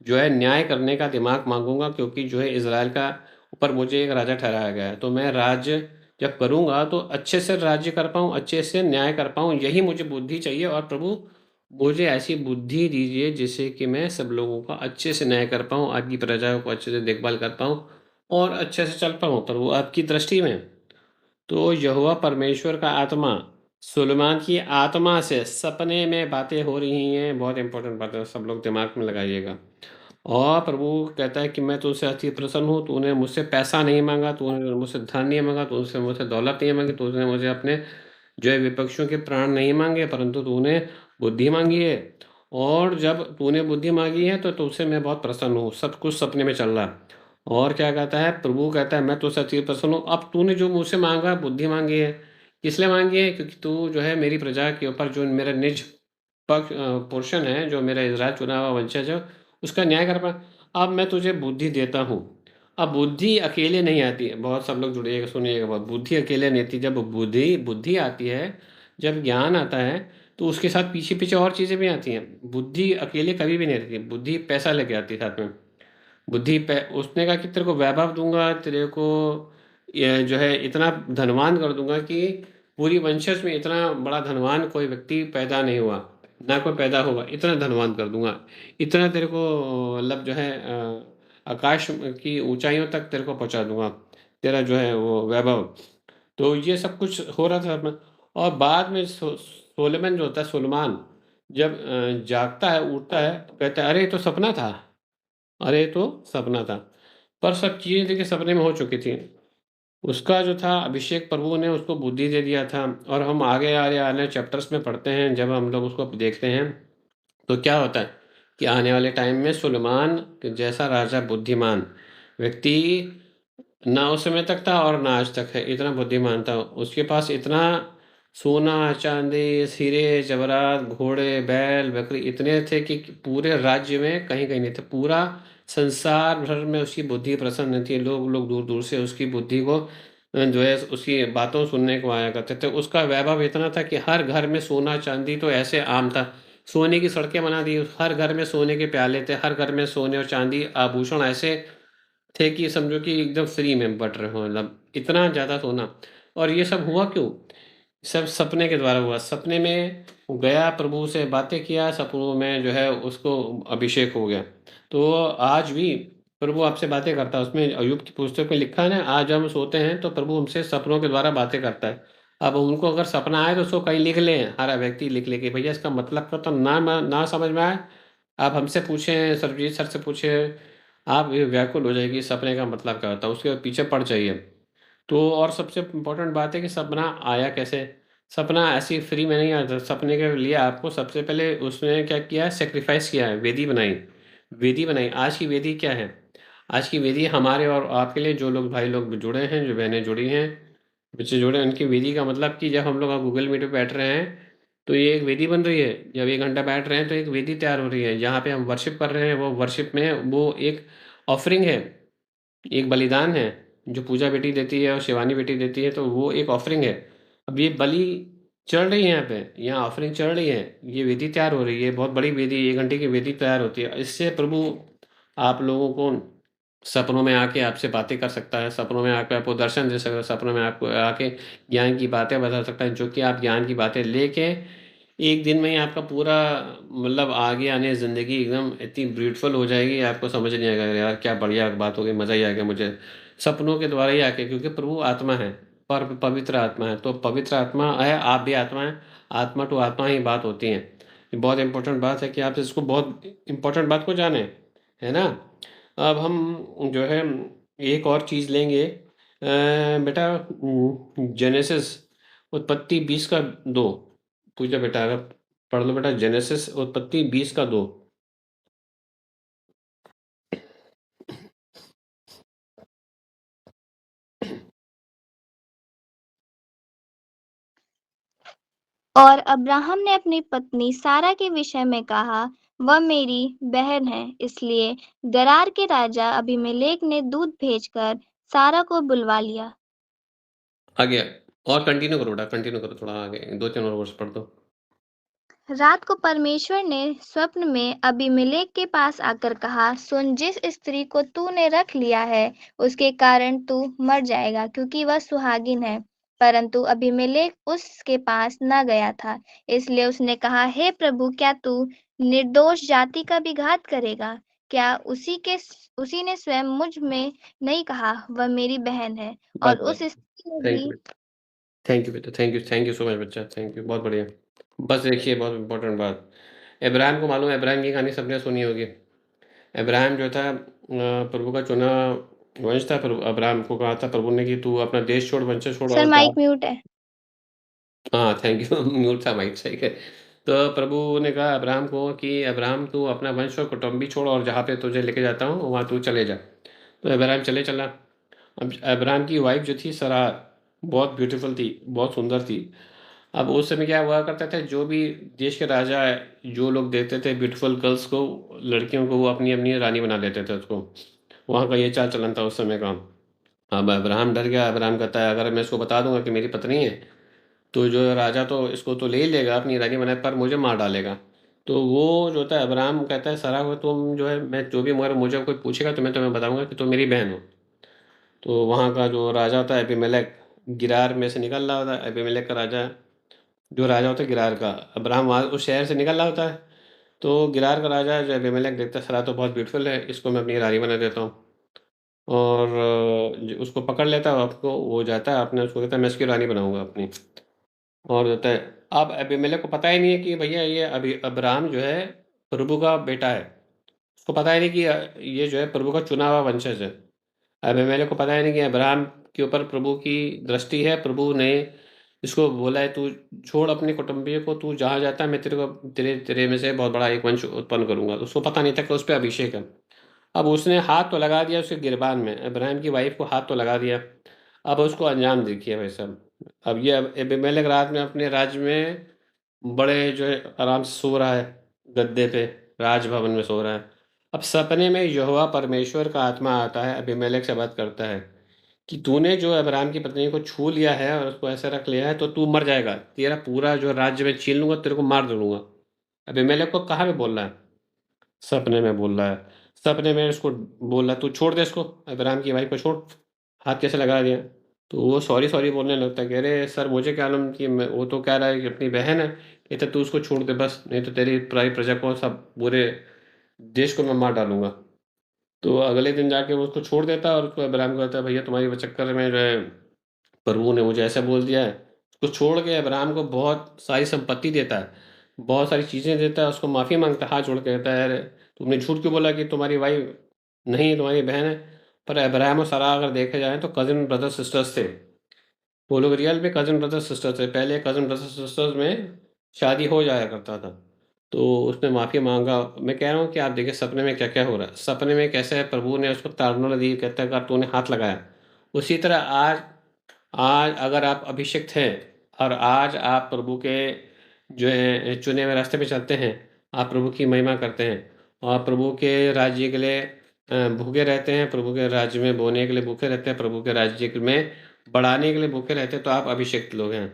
जो है न्याय करने का दिमाग मांगूंगा, क्योंकि जो है इज़राइल का ऊपर मुझे एक राजा ठहराया गया है, तो मैं राज्य जब करूंगा तो अच्छे से राज्य कर पाऊँ, अच्छे से न्याय कर पाऊँ, यही मुझे बुद्धि चाहिए। और प्रभु मुझे ऐसी बुद्धि दीजिए जिससे कि मैं सब लोगों का अच्छे से न्याय कर पाऊँ, आपकी प्रजाओं को अच्छे से देखभाल कर पाऊँ और अच्छे से चल पाऊँ प्रभु आपकी दृष्टि में। तो यहोवा परमेश्वर का आत्मा सुलेमान की आत्मा से सपने में बातें हो रही हैं। बहुत इंपॉर्टेंट बात है, सब लोग दिमाग में लगाइएगा। और प्रभु कहता है कि मैं तुझसे अति प्रसन्न हूँ, तूने मुझसे पैसा नहीं मांगा, तूने मुझसे धन नहीं मांगा, तूने मुझसे दौलत नहीं मांगी, तूने मुझे अपने जो है विपक्षियों के प्राण नहीं मांगे, परंतु तूने बुद्धि मांगी है। और जब तूने बुद्धि मांगी है तो तुझसे मैं बहुत प्रसन्न हूँ। सब कुछ सपने में चल रहा है। और क्या कहता है प्रभु, कहता है मैं तुझसे अति प्रसन्न हूँ। अब तूने जो मुझसे मांगा, बुद्धि मांगी है, किस लिए मांगी है? क्योंकि तू जो है मेरी प्रजा के ऊपर जो मेरा निज पक्ष पोर्शन है, जो मेरा इज़राइल चुना हुआ वंशज है, उसका न्याय कर पाए। अब मैं तुझे बुद्धि देता हूँ। अब बुद्धि अकेले नहीं आती है, बहुत सब लोग जुड़िएगा, सुनिएगा बहुत। बुद्धि अकेले नहीं आती। जब बुद्धि आती है, जब ज्ञान आता है, तो उसके साथ पीछे पीछे और चीज़ें भी आती हैं। बुद्धि अकेले कभी भी नहीं रहती। बुद्धि पैसा लेके आती है साथ में। उसने कहा कि तेरे को वैभव दूंगा, तेरे को ये जो है इतना धनवान कर दूंगा कि पूरी वंशज में इतना बड़ा धनवान कोई व्यक्ति पैदा नहीं हुआ, ना कोई पैदा होगा, इतना धनवान कर दूंगा। इतना तेरे को मतलब जो है आकाश की ऊंचाइयों तक तेरे को पहुंचा दूंगा, तेरा जो है वो वैभव। तो ये सब कुछ हो रहा था। और बाद में सोलेमन जो होता है, सुलेमान जब जागता है, उठता है, तो कहता है अरे ये तो सपना था, अरे ये तो सपना था। पर सब चीज़ें देखिए सपने में हो चुकी थी। उसका जो था अभिषेक, प्रभु ने उसको बुद्धि दे दिया था। और हम आगे आने चैप्टर्स में पढ़ते हैं, जब हम लोग उसको देखते हैं तो क्या होता है कि आने वाले टाइम में सुलेमान जैसा राजा बुद्धिमान व्यक्ति ना उस समय तक था और ना आज तक है। इतना बुद्धिमान था, उसके पास इतना सोना चांदी हीरे जवाहरात घोड़े बैल बकरी इतने थे कि पूरे राज्य में कहीं कहीं नहीं थे। पूरा संसार भर में उसकी बुद्धि प्रसन्न थी। लोग दूर दूर से उसकी बुद्धि को जो है उसकी बातों सुनने को आया करते थे। उसका वैभव इतना था कि हर घर में सोना-चांदी तो ऐसे आम था। सोने की सड़कें बना दी, हर घर में सोने के प्याले थे, हर घर में सोने और चांदी आभूषण ऐसे थे कि समझो कि एकदम फ्री में बँट रहे हों, मतलब इतना ज़्यादा सोना। और ये सब हुआ क्यों? सब सपने के द्वारा हुआ। सपने में गया, प्रभु से बातें किया, सपनों में जो है उसको अभिषेक हो गया। तो आज भी प्रभु आपसे बातें करता है। उसमें अय्यूब की पुस्तक में लिखा है ना, आज हम सोते हैं तो प्रभु हमसे सपनों के द्वारा बातें करता है। अब उनको अगर सपना आए तो उसको कहीं लिख लें, हर व्यक्ति लिख ले कि भैया इसका मतलब क्या, तो ना समझ में आए, आप हमसे पूछें, सरबजीत सर से पूछें, आप ये व्याकुल हो जाइए कि सपने का मतलब क्या होता है, उसके पीछे पड़ जाइए। तो और सबसे इम्पोर्टेंट बात है कि सपना आया कैसे? सपना ऐसे ही फ्री में नहीं आता। सपने के लिए आपको सबसे पहले उसने क्या किया है, सैक्रिफ़ाइस किया है, वेदी बनाई। वेदी बनाई। आज की वेदी क्या है? आज की वेदी हमारे और आपके लिए, जो लोग भाई लोग जुड़े हैं, जो बहनें जुड़ी हैं, बच्चे जुड़े हैं, उनकी वेदी का मतलब कि जब हम लोग गूगल मीट पे बैठ रहे हैं, तो ये एक वेदी बन रही है। जब 1 घंटा बैठ रहे हैं तो एक वेदी तैयार हो रही है, जहाँ पे हम वर्शिप कर रहे हैं। वो वर्शिप में वो एक ऑफरिंग है, एक बलिदान है, जो पूजा बेटी देती है और शिवानी बेटी देती है, तो वो एक ऑफरिंग है। अब ये बलि चढ़ रही है यहाँ पे, यहाँ ऑफरिंग चढ़ रही है, ये वेदी तैयार हो रही है, बहुत बड़ी वेदी, 1 घंटे की वेदी तैयार होती है। इससे प्रभु आप लोगों को सपनों में आके आपसे बातें कर सकता है, सपनों में आके आपको दर्शन दे सकता है, सपनों में आपको आके ज्ञान की बातें बता सकता है, जो कि आप ज्ञान की बातें लेके एक दिन में ही आपका पूरा मतलब आगे आने ज़िंदगी एकदम इतनी ब्यूटीफुल हो जाएगी, आपको समझ नहीं आएगा, यार क्या बढ़िया बात हो गई, मज़ा ही आ गया मुझे। सपनों के द्वारा ही आके, क्योंकि प्रभु आत्मा है, पवित्र आत्मा है, तो पवित्र आत्मा है, आप भी आत्मा हैं, आत्मा टू आत्मा ही बात होती है। ये बहुत इम्पोर्टेंट बात है कि आप इसको, बहुत इम्पोर्टेंट बात को जानें, है ना? अब हम जो है एक और चीज़ लेंगे, बेटा जेनेसिस उत्पत्ति 20 का 2। पूजा बेटा, अगर पढ़ लो बेटा, जेनेसिस उत्पत्ति 20 का 2। और अब्राहम ने अपनी पत्नी सारा के विषय में कहा, वह मेरी बहन है। इसलिए गरार के राजा अबीमेलेक ने दूत भेजकर सारा को बुलवा लिया। आगे और कंटिन्यू करो बेटा, कंटिन्यू करो, थोड़ा आगे 2-3 और वर्ष पढ़ दो। रात को परमेश्वर ने स्वप्न में अबीमेलेक के पास आकर कहा, सुन, जिस स्त्री को तूने रख लिया है उसके कारण तू मर जाएगा, क्योंकि वह सुहागिन है। परंतु अबीमेलेक उसके पास न गया था। इसलिए उसने कहा, हे प्रभु, क्या तू निर्दोष जाति का भी घात करेगा? क्या उसी ने स्वयं मुझ में नहीं कहा, वह मेरी बहन है? और बस, उस स्त्री ने थैंक भी यू बेटा, थैंक यू बेटा, थैंक यू सो मच बच्चा, थैंक यू, बहुत बढ़िया। बस देखिए, बहुत इम्पोर्टेंट बात, इब्राहिम को मालूम है, इब्राहिम की कहानी सबने सुनी होगी। इब्राहिम जो था प्रभु का चुना वंश था। प्रभु अब्राहम को कहा था प्रभु ने कि तू अपना देश छोड़, वंश छोड़ सर और जा। माइक म्यूट है। हाँ, थैंक यू म्यूट था माइक, सही है। तो प्रभु ने कहा अब्राहम को कि अब्राहम तू अपना वंश और कुटुंबी छोड़ और जहाँ पे तुझे लेके जाता हूँ वहाँ तू चले जा। तो अब्राहम चला। अब अब्राहम की वाइफ जो थी सराह, बहुत ब्यूटीफुल थी, बहुत सुंदर थी। अब उस समय क्या हुआ करता था, जो भी देश के राजा जो लोग देखते थे ब्यूटीफुल गर्ल्स को, लड़कियों को, वो अपनी अपनी रानी बना लेते थे उसको। वहाँ का ये चाल चलन था उस समय का। अब अब्राहम डर गया। अब्राहम कहता है अगर मैं इसको बता दूंगा कि मेरी पत्नी है, तो जो राजा तो इसको तो ले ही लेगा अपनी रानी बनाए, पर मुझे मार डालेगा। तो वो जो होता है, अब्राहम कहता है सारा को, तुम जो है, मैं जो भी, मगर मुझे कोई पूछेगा तो मैं तुम्हें बताऊंगा कि तुम मेरी बहन हो। तो वहाँ का जो राजा होता है अबीमेलेक, गिरार में से निकल रहा होता है। अबीमेलेक का राजा, जो राजा होता है गिरार का, अब्राहम वहाँ उस शहर से निकल रहा होता है। तो गिरार का राजा जो अबीमेलेक देखता है सरा तो बहुत ब्यूटीफुल है, इसको मैं अपनी रानी बना देता हूँ। और उसको पकड़ लेता है, आपको वो जाता है, आपने उसको कहता है मैं इसकी रानी बनाऊंगा अपनी। और होता है, अब अबीमेलेक को पता ही नहीं है कि भैया ये अभी अब्राहम जो है प्रभु का बेटा है। उसको पता ही नहीं कि ये जो है प्रभु का चुना हुआ वंशज है। अबीमेलेक को पता ही नहीं कि अब्राहम के ऊपर प्रभु की दृष्टि है। प्रभु ने इसको बोला है तू छोड़ अपने कुटुंबियों को, तू जहाँ जाता है मैं तेरे को, तेरे तेरे में से बहुत बड़ा एक वंश उत्पन्न करूंगा। तो उसको पता नहीं था कि उस पर अभिषेक है। अब उसने हाथ तो लगा दिया उसके गिरबान में, इब्राहिम की वाइफ को हाथ तो लगा दिया। अब उसको अंजाम देखिए भाई साहब। अब ये अबीमेलेक रात में अपने राज्य में बड़े जो है आराम से सो रहा है, गद्दे पे, राजभवन में सो रहा है। अब सपने में यहोवा परमेश्वर का आत्मा आता है, अबीमेलेक से बात करता है कि तूने जो अब्राहम की पत्नी को छू लिया है और उसको ऐसे रख लिया है तो तू मर जाएगा, तेरा पूरा जो राज्य मैं छीन लूँगा, तेरे को मार दूँगा। अबीमेलेक को कहाँ पे बोल रहा है? सपने में बोल रहा है। सपने में उसको बोल रहा है, "तू छोड़ दे इसको, अब्राहम की वाइफ़ को छोड़।" हाथ कैसे लगा दिया? तो वो सॉरी बोलने लगता है कि अरे सर मुझे क्या मालूम कि मैं, वो तो कह रहा है कि अपनी बहन है, कहता तू उसको छोड़ दे बस, नहीं तो तेरी सारी प्रजा को, सब पूरे देश को मैं मार डालूँगा। तो अगले दिन जाके वो उसको छोड़ देता है और उसको अब्राहम को कहता है, भैया तुम्हारे चक्कर में जो है प्रभु ने मुझे ऐसा बोल दिया है। उसको छोड़ के अब्राहम को बहुत सारी संपत्ति देता है, बहुत सारी चीज़ें देता है, उसको माफ़ी माँगता है, हाथ जोड़ के कहता है, "अरे! तुमने झूठ क्यों बोला कि तुम्हारी वाइफ़ नहीं है, तुम्हारी बहन है?" पर अब्राहम और सारा अगर देखे जाएँ तो कज़िन ब्रदर सिस्टर्स थे। वो लोग रियल में कज़िन ब्रदर सिस्टर थे। पहले कज़िन ब्रदर सिस्टर्स में शादी हो जाया करता था। तो उसने माफ़ी माँगा। मैं कह रहा हूँ कि आप देखिए सपने में क्या-क्या हो रहा है। सपने में कैसे प्रभु ने उसको ताड़ना दी, कहता है अगर तूने हाथ लगाया। उसी तरह आज आज अगर आप अभिषिक्त हैं और आज आप प्रभु के जो है चुने हुए रास्ते पे चलते हैं, आप प्रभु की महिमा करते हैं और प्रभु के राज्य के लिए भूखे रहते हैं, प्रभु के राज्य में बोने के लिए भूखे रहते हैं, प्रभु के राज्य में बढ़ाने के लिए भूखे रहते हैं, तो आप अभिषिक्त लोग हैं,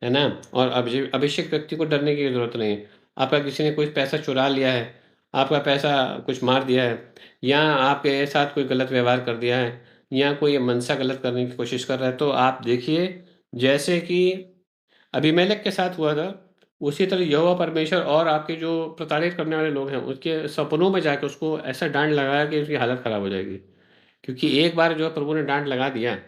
है ना? और अभिषिक्त व्यक्ति को डरने की ज़रूरत नहीं है। आपका किसी ने कोई पैसा चुरा लिया है, आपका पैसा कुछ मार दिया है या आपके साथ कोई गलत व्यवहार कर दिया है या कोई मनसा गलत करने की कोशिश कर रहा है, तो आप देखिए जैसे कि अबीमेलेक के साथ हुआ था, उसी तरह यहोवा परमेश्वर और आपके जो प्रताड़ित करने वाले लोग हैं, उसके सपनों में जाके उसको ऐसा डाँट लगाया कि उसकी हालत ख़राब हो जाएगी। क्योंकि एक बार जो है प्रभु ने डाँट लगा दिया,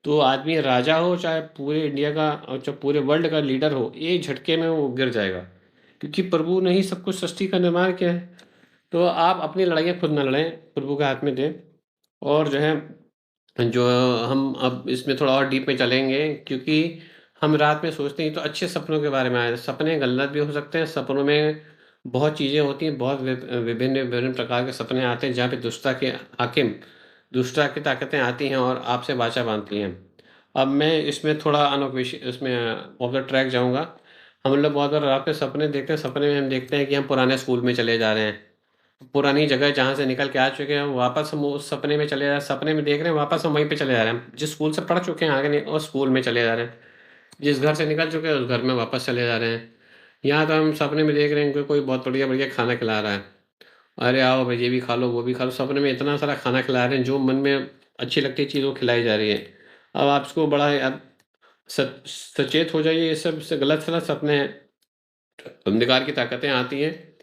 तो आदमी राजा हो चाहे पूरे इंडिया का और चाहे पूरे वर्ल्ड का लीडर हो, एक झटके में वो गिर जाएगा। क्योंकि प्रभु ने ही सब कुछ सृष्टि का निर्माण किया है। तो आप अपनी लड़ाइयाँ खुद ना लड़ें, प्रभु के हाथ में दें और जो है जो हम अब इसमें थोड़ा और डीप में चलेंगे क्योंकि हम रात में सोचते हैं तो अच्छे सपनों के बारे में आए। सपने गलत भी हो सकते हैं, सपनों में बहुत चीज़ें होती हैं, बहुत विभिन्न प्रकार के सपने आते हैं जहाँ पे दुष्टता के हाकिम, दुष्टता की ताकतें आती हैं और आपसे वाचा बाँधती हैं। अब मैं इसमें थोड़ा इसमें ऑफ द ट्रैक जाऊँगा। हम लोग बहुत बार रात में सपने देखते हैं, सपने में हम देखते हैं कि हम पुराने स्कूल में चले जा रहे हैं। पुरानी जगह जहाँ से निकल के आ चुके हैं, वापस हम उस सपने में चले जा रहे हैं, सपने में देख रहे हैं, वापस हम वहीं पे चले जा रहे हैं। जिस स्कूल से पढ़ चुके हैं आगे नहीं, उस स्कूल में चले जा रहे हैं। जिस घर से निकल चुके हैं, उस घर में वापस चले जा रहे हैं। यहाँ तो हम सपने में देख रहे हैं कि कोई बहुत बढ़िया-बढ़िया खाना खिला रहा है। अरे आओ भई ये भी खा लो, वो भी खा लो। सपने में इतना सारा खाना खिला रहे हैं, जो मन में अच्छी लगती चीज़ वो खिलाई जा रही है। अब आप इसको बड़ा आप सचेत हो जाइए, ये सब से गलत-सलत सपने हैं। अंधकार की ताकतें आती हैं।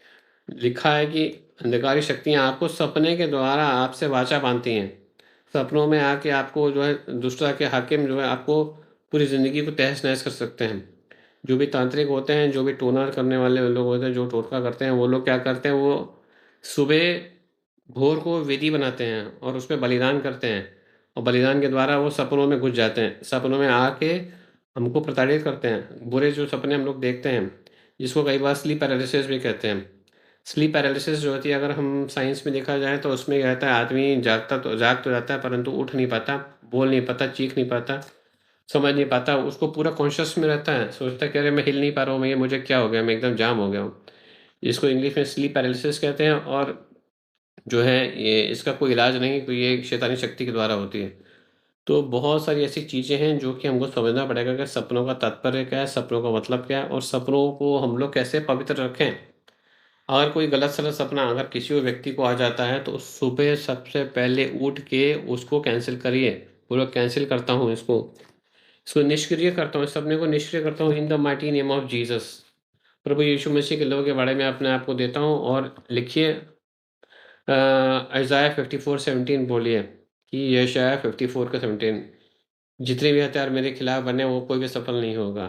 लिखा है कि अंधकारी शक्तियाँ आपको सपने के द्वारा आपसे वाचा बाँधती हैं। सपनों में आके आपको जो है दुष्टता के हाकिम जो है आपको पूरी ज़िंदगी को तहस-नहस कर सकते हैं। जो भी तांत्रिक होते हैं, जो भी टोना करने वाले लोग होते हैं, जो टोटका करते हैं, वो लोग क्या करते हैं, वो सुबह भोर को वेदी बनाते हैं और उसमें बलिदान करते हैं और बलिदान के द्वारा वो सपनों में घुस जाते हैं। सपनों में आके हमको प्रताड़ित करते हैं। बुरे जो सपने हम लोग देखते हैं, जिसको कई बार स्लीप पैरालिसिस भी कहते हैं। स्लीप पैरालिसिस जो होती है अगर हम साइंस में देखा जाए तो उसमें क्या रहता है आदमी जाग तो जाता है परंतु उठ नहीं पाता, बोल नहीं पाता, चीख नहीं पाता, समझ नहीं पाता, उसको पूरा कॉन्शियस में रहता है, सोचता है कि अरे मैं हिल नहीं पा रहा हूँ, मैं ये मुझे क्या हो गया, मैं एकदम जाम हो गया हूँ। इसको इंग्लिश में स्लीप पैरालिसिस कहते हैं और जो है ये इसका कोई इलाज नहीं, तो ये एक शैतानी शक्ति के द्वारा होती है। तो बहुत सारी ऐसी चीज़ें हैं जो कि हमको समझना पड़ेगा कि सपनों का तात्पर्य क्या है, सपनों का मतलब क्या है और सपनों को हम लोग कैसे पवित्र रखें। अगर कोई गलत-सलत सपना अगर किसी भी व्यक्ति को आ जाता है, तो सुबह सबसे पहले उठ के उसको कैंसल करिए। बोलो कैंसल करता हूँ इसको निष्क्रिय करता हूँ, इस सपने को निष्क्रिय करता हूँ in the mighty name of Jesus. प्रभु यीशु मसीह के लोगों के बारे में अपने आप को देता हूँ और लिखिए इज़ाया 54:17 बोलिए कि यशायाह 54 का 17 जितने भी हथियार मेरे खिलाफ बने वो कोई भी सफल नहीं होगा।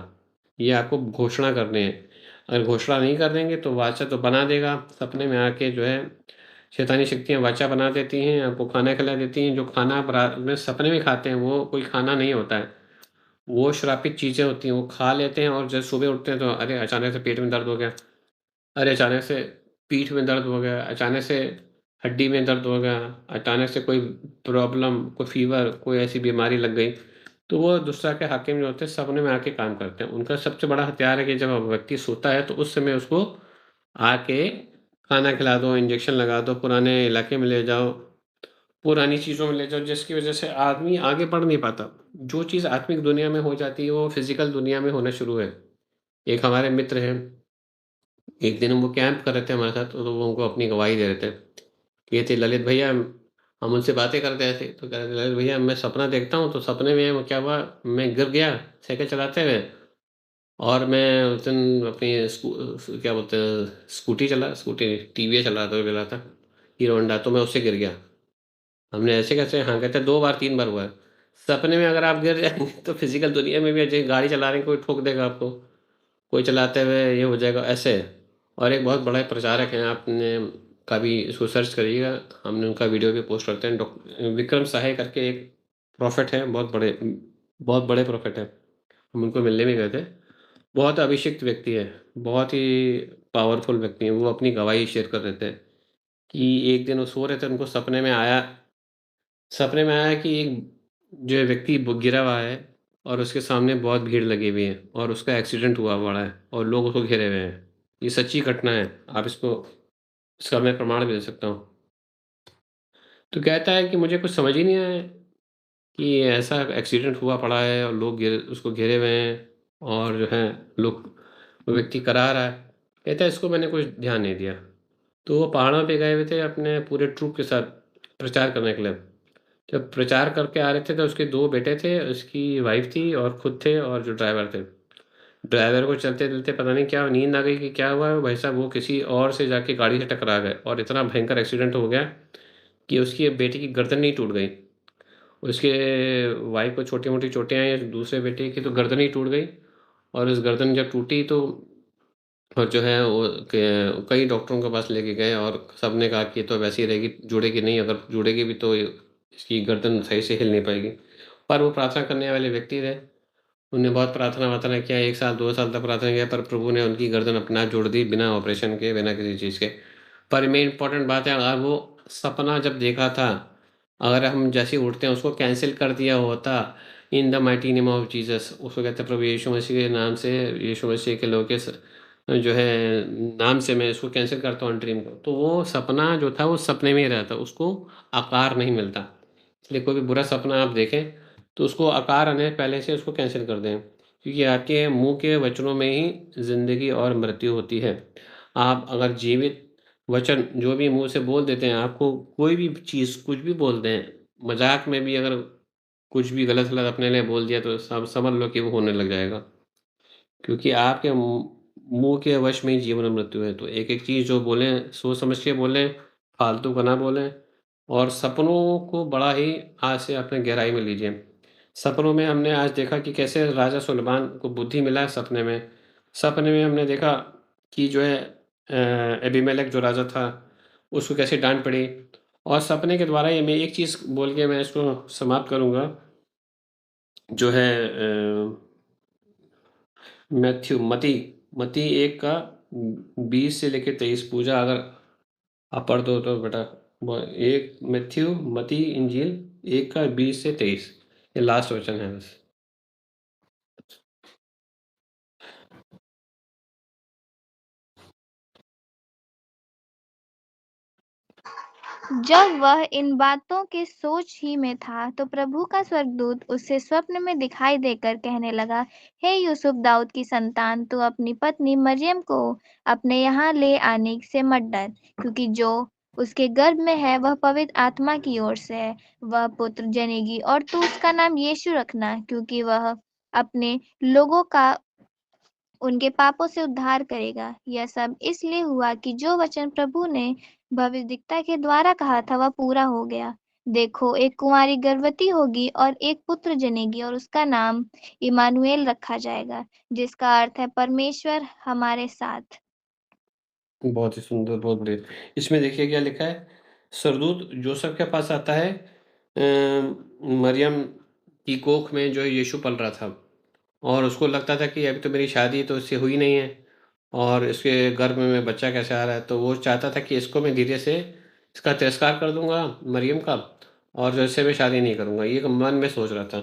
ये आपको घोषणा करनी है। अगर घोषणा नहीं कर देंगे तो वाचा तो बना देगा, सपने में आके जो है शैतानी शक्तियाँ वाचा बना देती हैं, आपको खाना खिला देती हैं, जो खाना आप रात में सपने में खाते हैं वो कोई खाना नहीं होता है। वो श्रापित चीज़ें होती हैं, वो खा लेते हैं और जब सुबह उठते हैं तो अरे! अचानक से पेट में दर्द हो गया, अरे! अचानक से पीठ में दर्द हो गया, अचानक से हड्डी में दर्द हो गया, अचानक से कोई प्रॉब्लम, कोई फ़ीवर, कोई ऐसी बीमारी लग गई। तो वो दुष्टा के हाकिम जो होते हैं सपने में आके काम करते हैं। उनका सबसे बड़ा हथियार है कि जब व्यक्ति सोता है तो उस समय उसको आके खाना खिला दो, इंजेक्शन लगा दो, पुराने इलाके में ले जाओ पुरानी चीज़ों में ले जाओ, जिसकी वज़ह से आदमी आगे बढ़ नहीं पाता। जो चीज़ आत्मिक दुनिया में हो जाती है, वो फ़िज़िकल दुनिया में होना शुरू है। एक हमारे मित्र हैं, एक दिन वो कैंप कर रहे थे हमारे साथ, तो वो उनको अपनी गवाही दे रहे थे। ये थे ललित भैया, हम उनसे बातें कर रहे थे, तो कह रहे थे, "ललित भैया, मैं सपना देखता हूँ, तो सपने में वो क्या हुआ, मैं गिर गया साइकिल चलाते हुए, और मैं उस दिन अपनी क्या बोलते हैं, स्कूटी टीवीएस चला था, हीरो होंडा, तो मैं उससे गिर गया।" हमने ऐसे कैसे? हाँ, कहते हैं 2 बार 3 बार हुआ है। सपने में अगर आप गिर जाएँगे तो फ़िज़िकल दुनिया में भी ऐसे गाड़ी चला रहे हैं, कोई ठोक देगा आपको, कोई चलाते हुए ये हो जाएगा, ऐसे। और एक बहुत बड़े प्रचारक हैं, आपने कभी इसको सर्च करिएगा, हमने उनका वीडियो भी पोस्ट करते हैं, विक्रम साहे करके एक प्रोफ़ेट हैं, बहुत बड़े प्रोफ़ेट हैं। हम उनको मिलने भी गए थे। बहुत अभिषिक्त व्यक्ति है, बहुत ही पावरफुल व्यक्ति हैं, वो अपनी गवाही शेयर कर रहे थे कि एक दिन वो सो रहे थे, उनको सपने में आया कि एक जो है व्यक्ति गिरा हुआ है, और उसके सामने बहुत भीड़ लगी हुई है, और उसका एक्सीडेंट हुआ पड़ा है, और लोग उसको घेरे हुए हैं। ये सच्ची घटना है, आप इसका मैं प्रमाण भी दे सकता हूँ। तो कहता है कि मुझे कुछ समझ ही नहीं आया कि ऐसा एक्सीडेंट हुआ पड़ा है, और लोग उसको घेरे हुए हैं, और जो है लोग, वो व्यक्ति करा रहा है। कहता है इसको मैंने कुछ ध्यान नहीं दिया। तो वो पहाड़ों पे गए हुए थे अपने पूरे ट्रूप के साथ प्रचार करने के लिए। जब प्रचार करके आ रहे थे, तो उसके 2 बेटे थे, उसकी वाइफ़ थी, और खुद थे, और जो ड्राइवर थे। ड्राइवर को चलते-चलते पता नहीं क्या नींद आ गई कि क्या हुआ, भाई साहब वो किसी और से जाके गाड़ी से टकरा गए, और इतना भयंकर एक्सीडेंट हो गया कि उसकी बेटे की गर्दन ही टूट गई। उसके वाइफ़ को छोटी-मोटी चोटें आई, दूसरे बेटे की तो गर्दन ही टूट गई, और उस गर्दन जब टूटी, तो और जो है वो कई डॉक्टरों के पास लेके गए, और सबने कहा कि ये तो वैसे ही रहेगी, जुड़ेगी नहीं, अगर जुड़ेगी भी तो इसकी गर्दन सही से हिल नहीं पाएगी। पर वो प्रार्थना करने वाले व्यक्ति थे, उन्होंने बहुत प्रार्थना-वार्थना किया, 1 साल 2 साल तक प्रार्थना किया, पर प्रभु ने उनकी गर्दन अपने आप जोड़ दी, बिना ऑपरेशन के, बिना किसी चीज़ के। पर मेन इम्पोर्टेंट बात है, अगर वो सपना जब देखा था, अगर हम जैसे ही उठते हैं उसको कैंसल कर दिया होता, इन the mighty name of Jesus, उसको कहते हैं प्रभु यीशु मसीह के नाम से, यीशु मसीह के लोगों के जो है नाम से मैं इसको कैंसल करता हूँ ड्रीम को, तो वो सपना जो था वो सपने में ही रहता, उसको आकार नहीं मिलता। इसलिए कोई भी बुरा सपना आप देखें, तो उसको आकार आने पहले से उसको कैंसल कर दें, क्योंकि आपके मुँह के वचनों में ही ज़िंदगी और मृत्यु होती है। आप अगर जीवित वचन जो भी मुँह से बोल देते हैं, आपको कोई भी चीज़ कुछ भी बोल दें, मज़ाक में भी अगर कुछ भी गलत-सलत अपने लिए बोल दिया, तो सब समझ लो कि वो होने लग जाएगा। क्योंकि आपके मुँह के वश में ही जीवन और मृत्यु है। तो एक-एक चीज़ जो बोलें, सोच समझ के बोलें, फालतू का ना बोलें, और सपनों को बड़ा ही आज से अपने गहराई में लीजिए। सपनों में हमने आज देखा कि कैसे राजा सुलेमान को बुद्धि मिला है सपने में। सपने में हमने देखा कि जो है अबीमेलेक जो राजा था, उसको कैसे डाँट पड़ी, और सपने के द्वारा ही मैं एक चीज़ बोल के मैं इसको समाप्त करूँगा, जो है मत्ती 1 का 20 से लेके 23 पूजा अगर आप पढ़ दो तो बेटा, मत्ती इंजील 1 का 20 से 23, ये लास्ट वचन है बस। जब वह इन बातों के सोच ही में था, तो प्रभु का स्वर्गदूत उसे स्वप्न में दिखाई देकर कहने लगा, हे यूसुफ, दाऊद की संतान, तू अपनी पत्नी मरियम को अपने यहाँ ले आने से मत डर, क्योंकि जो उसके गर्भ में है वह पवित्र आत्मा की ओर से है। वह पुत्र जनेगी, और तू उसका नाम यीशु रखना, क्योंकि वह अपने लोगों का उनके पापों से उद्धार करेगा। यह सब इसलिए हुआ कि जो वचन प्रभु ने भविष्यद्वक्ता के द्वारा कहा था वह पूरा हो गया। देखो, एक कुंवारी गर्भवती होगी और एक पुत्र जनेगी, और उसका नाम इमानुएल रखा जाएगा, जिसका अर्थ है परमेश्वर हमारे साथ। बहुत ही सुंदर, बहुत बढ़िया। इसमें देखिए क्या लिखा है, स्वर्गदूत जोसेफ के पास आता है, मरियम की कोख में जो है यीशु पल रहा था, और उसको लगता था कि अभी तो मेरी शादी तो इससे हुई नहीं है, और इसके गर्भ में बच्चा कैसे आ रहा है, तो वो चाहता था कि इसको मैं धीरे से इसका तिरस्कार कर दूंगा, मरियम का, और जो इससे मैं शादी नहीं करूंगा, ये मन में सोच रहा था।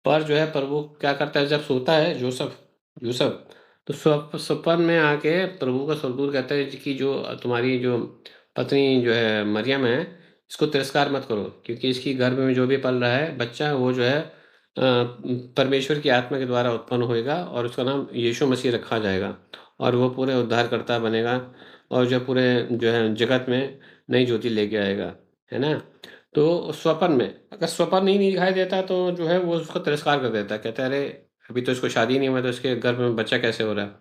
पर जो है प्रभु क्या करता है, जब सोता है यूसुफ यूसुफ तो सपन में आके प्रभु का स्वर्गदूत कहता है कि जो तुम्हारी जो पत्नी जो है मरियम है, इसको तिरस्कार मत करो, क्योंकि इसकी गर्भ में जो भी पल रहा है बच्चा, वो जो है परमेश्वर की आत्मा के द्वारा उत्पन्न होएगा और उसका नाम यीशु मसीह रखा जाएगा और वो पूरे उद्धारकर्ता बनेगा और जो पूरे जो है जगत में नई ज्योति लेके आएगा, है ना? तो स्वप्न में अगर स्वप्न ही नहीं दिखाई देता तो जो है वो उसका तिरस्कार कर देता है, कहता है अरे अभी तो इसको शादी नहीं हुआ तो इसके गर्भ में बच्चा कैसे हो रहा है?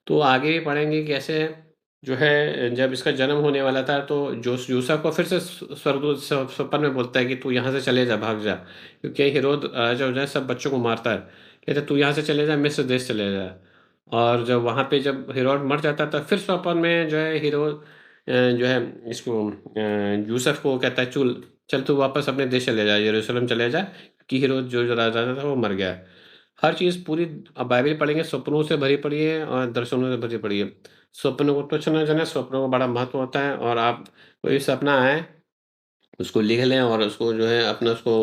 तो आगे भी पढ़ेंगे कैसे जो है जब इसका जन्म होने वाला था तो यूसुफ को फिर से स्वर्गदूत स्वप्न में बोलता है कि तू यहाँ से चले जा, भाग जा, क्योंकि हेरोद राजा जो है सब बच्चों को मारता है। कहता है तू यहाँ से चले जा, मिस्र देश चले जा। और जब वहाँ पे जब हेरोद मर जाता था फिर स्वप्न में जो है हेरोद जो है इसको यूसुफ को कहता है चल चल तू वापस अपने देश चले जा, यरूशलेम चले जा, कि हेरोद जो जो राजा था वो मर गया है। हर चीज़ पूरी अब बाइबल पढ़ेंगे, स्वप्नों से भरी पड़ी है और दर्शनों से भरी पड़ी है। स्वप्नों को तुच्छ न जाने, स्वप्नों का बड़ा महत्व होता है और आप कोई सपना आए, उसको लिख लें और उसको जो है अपना उसको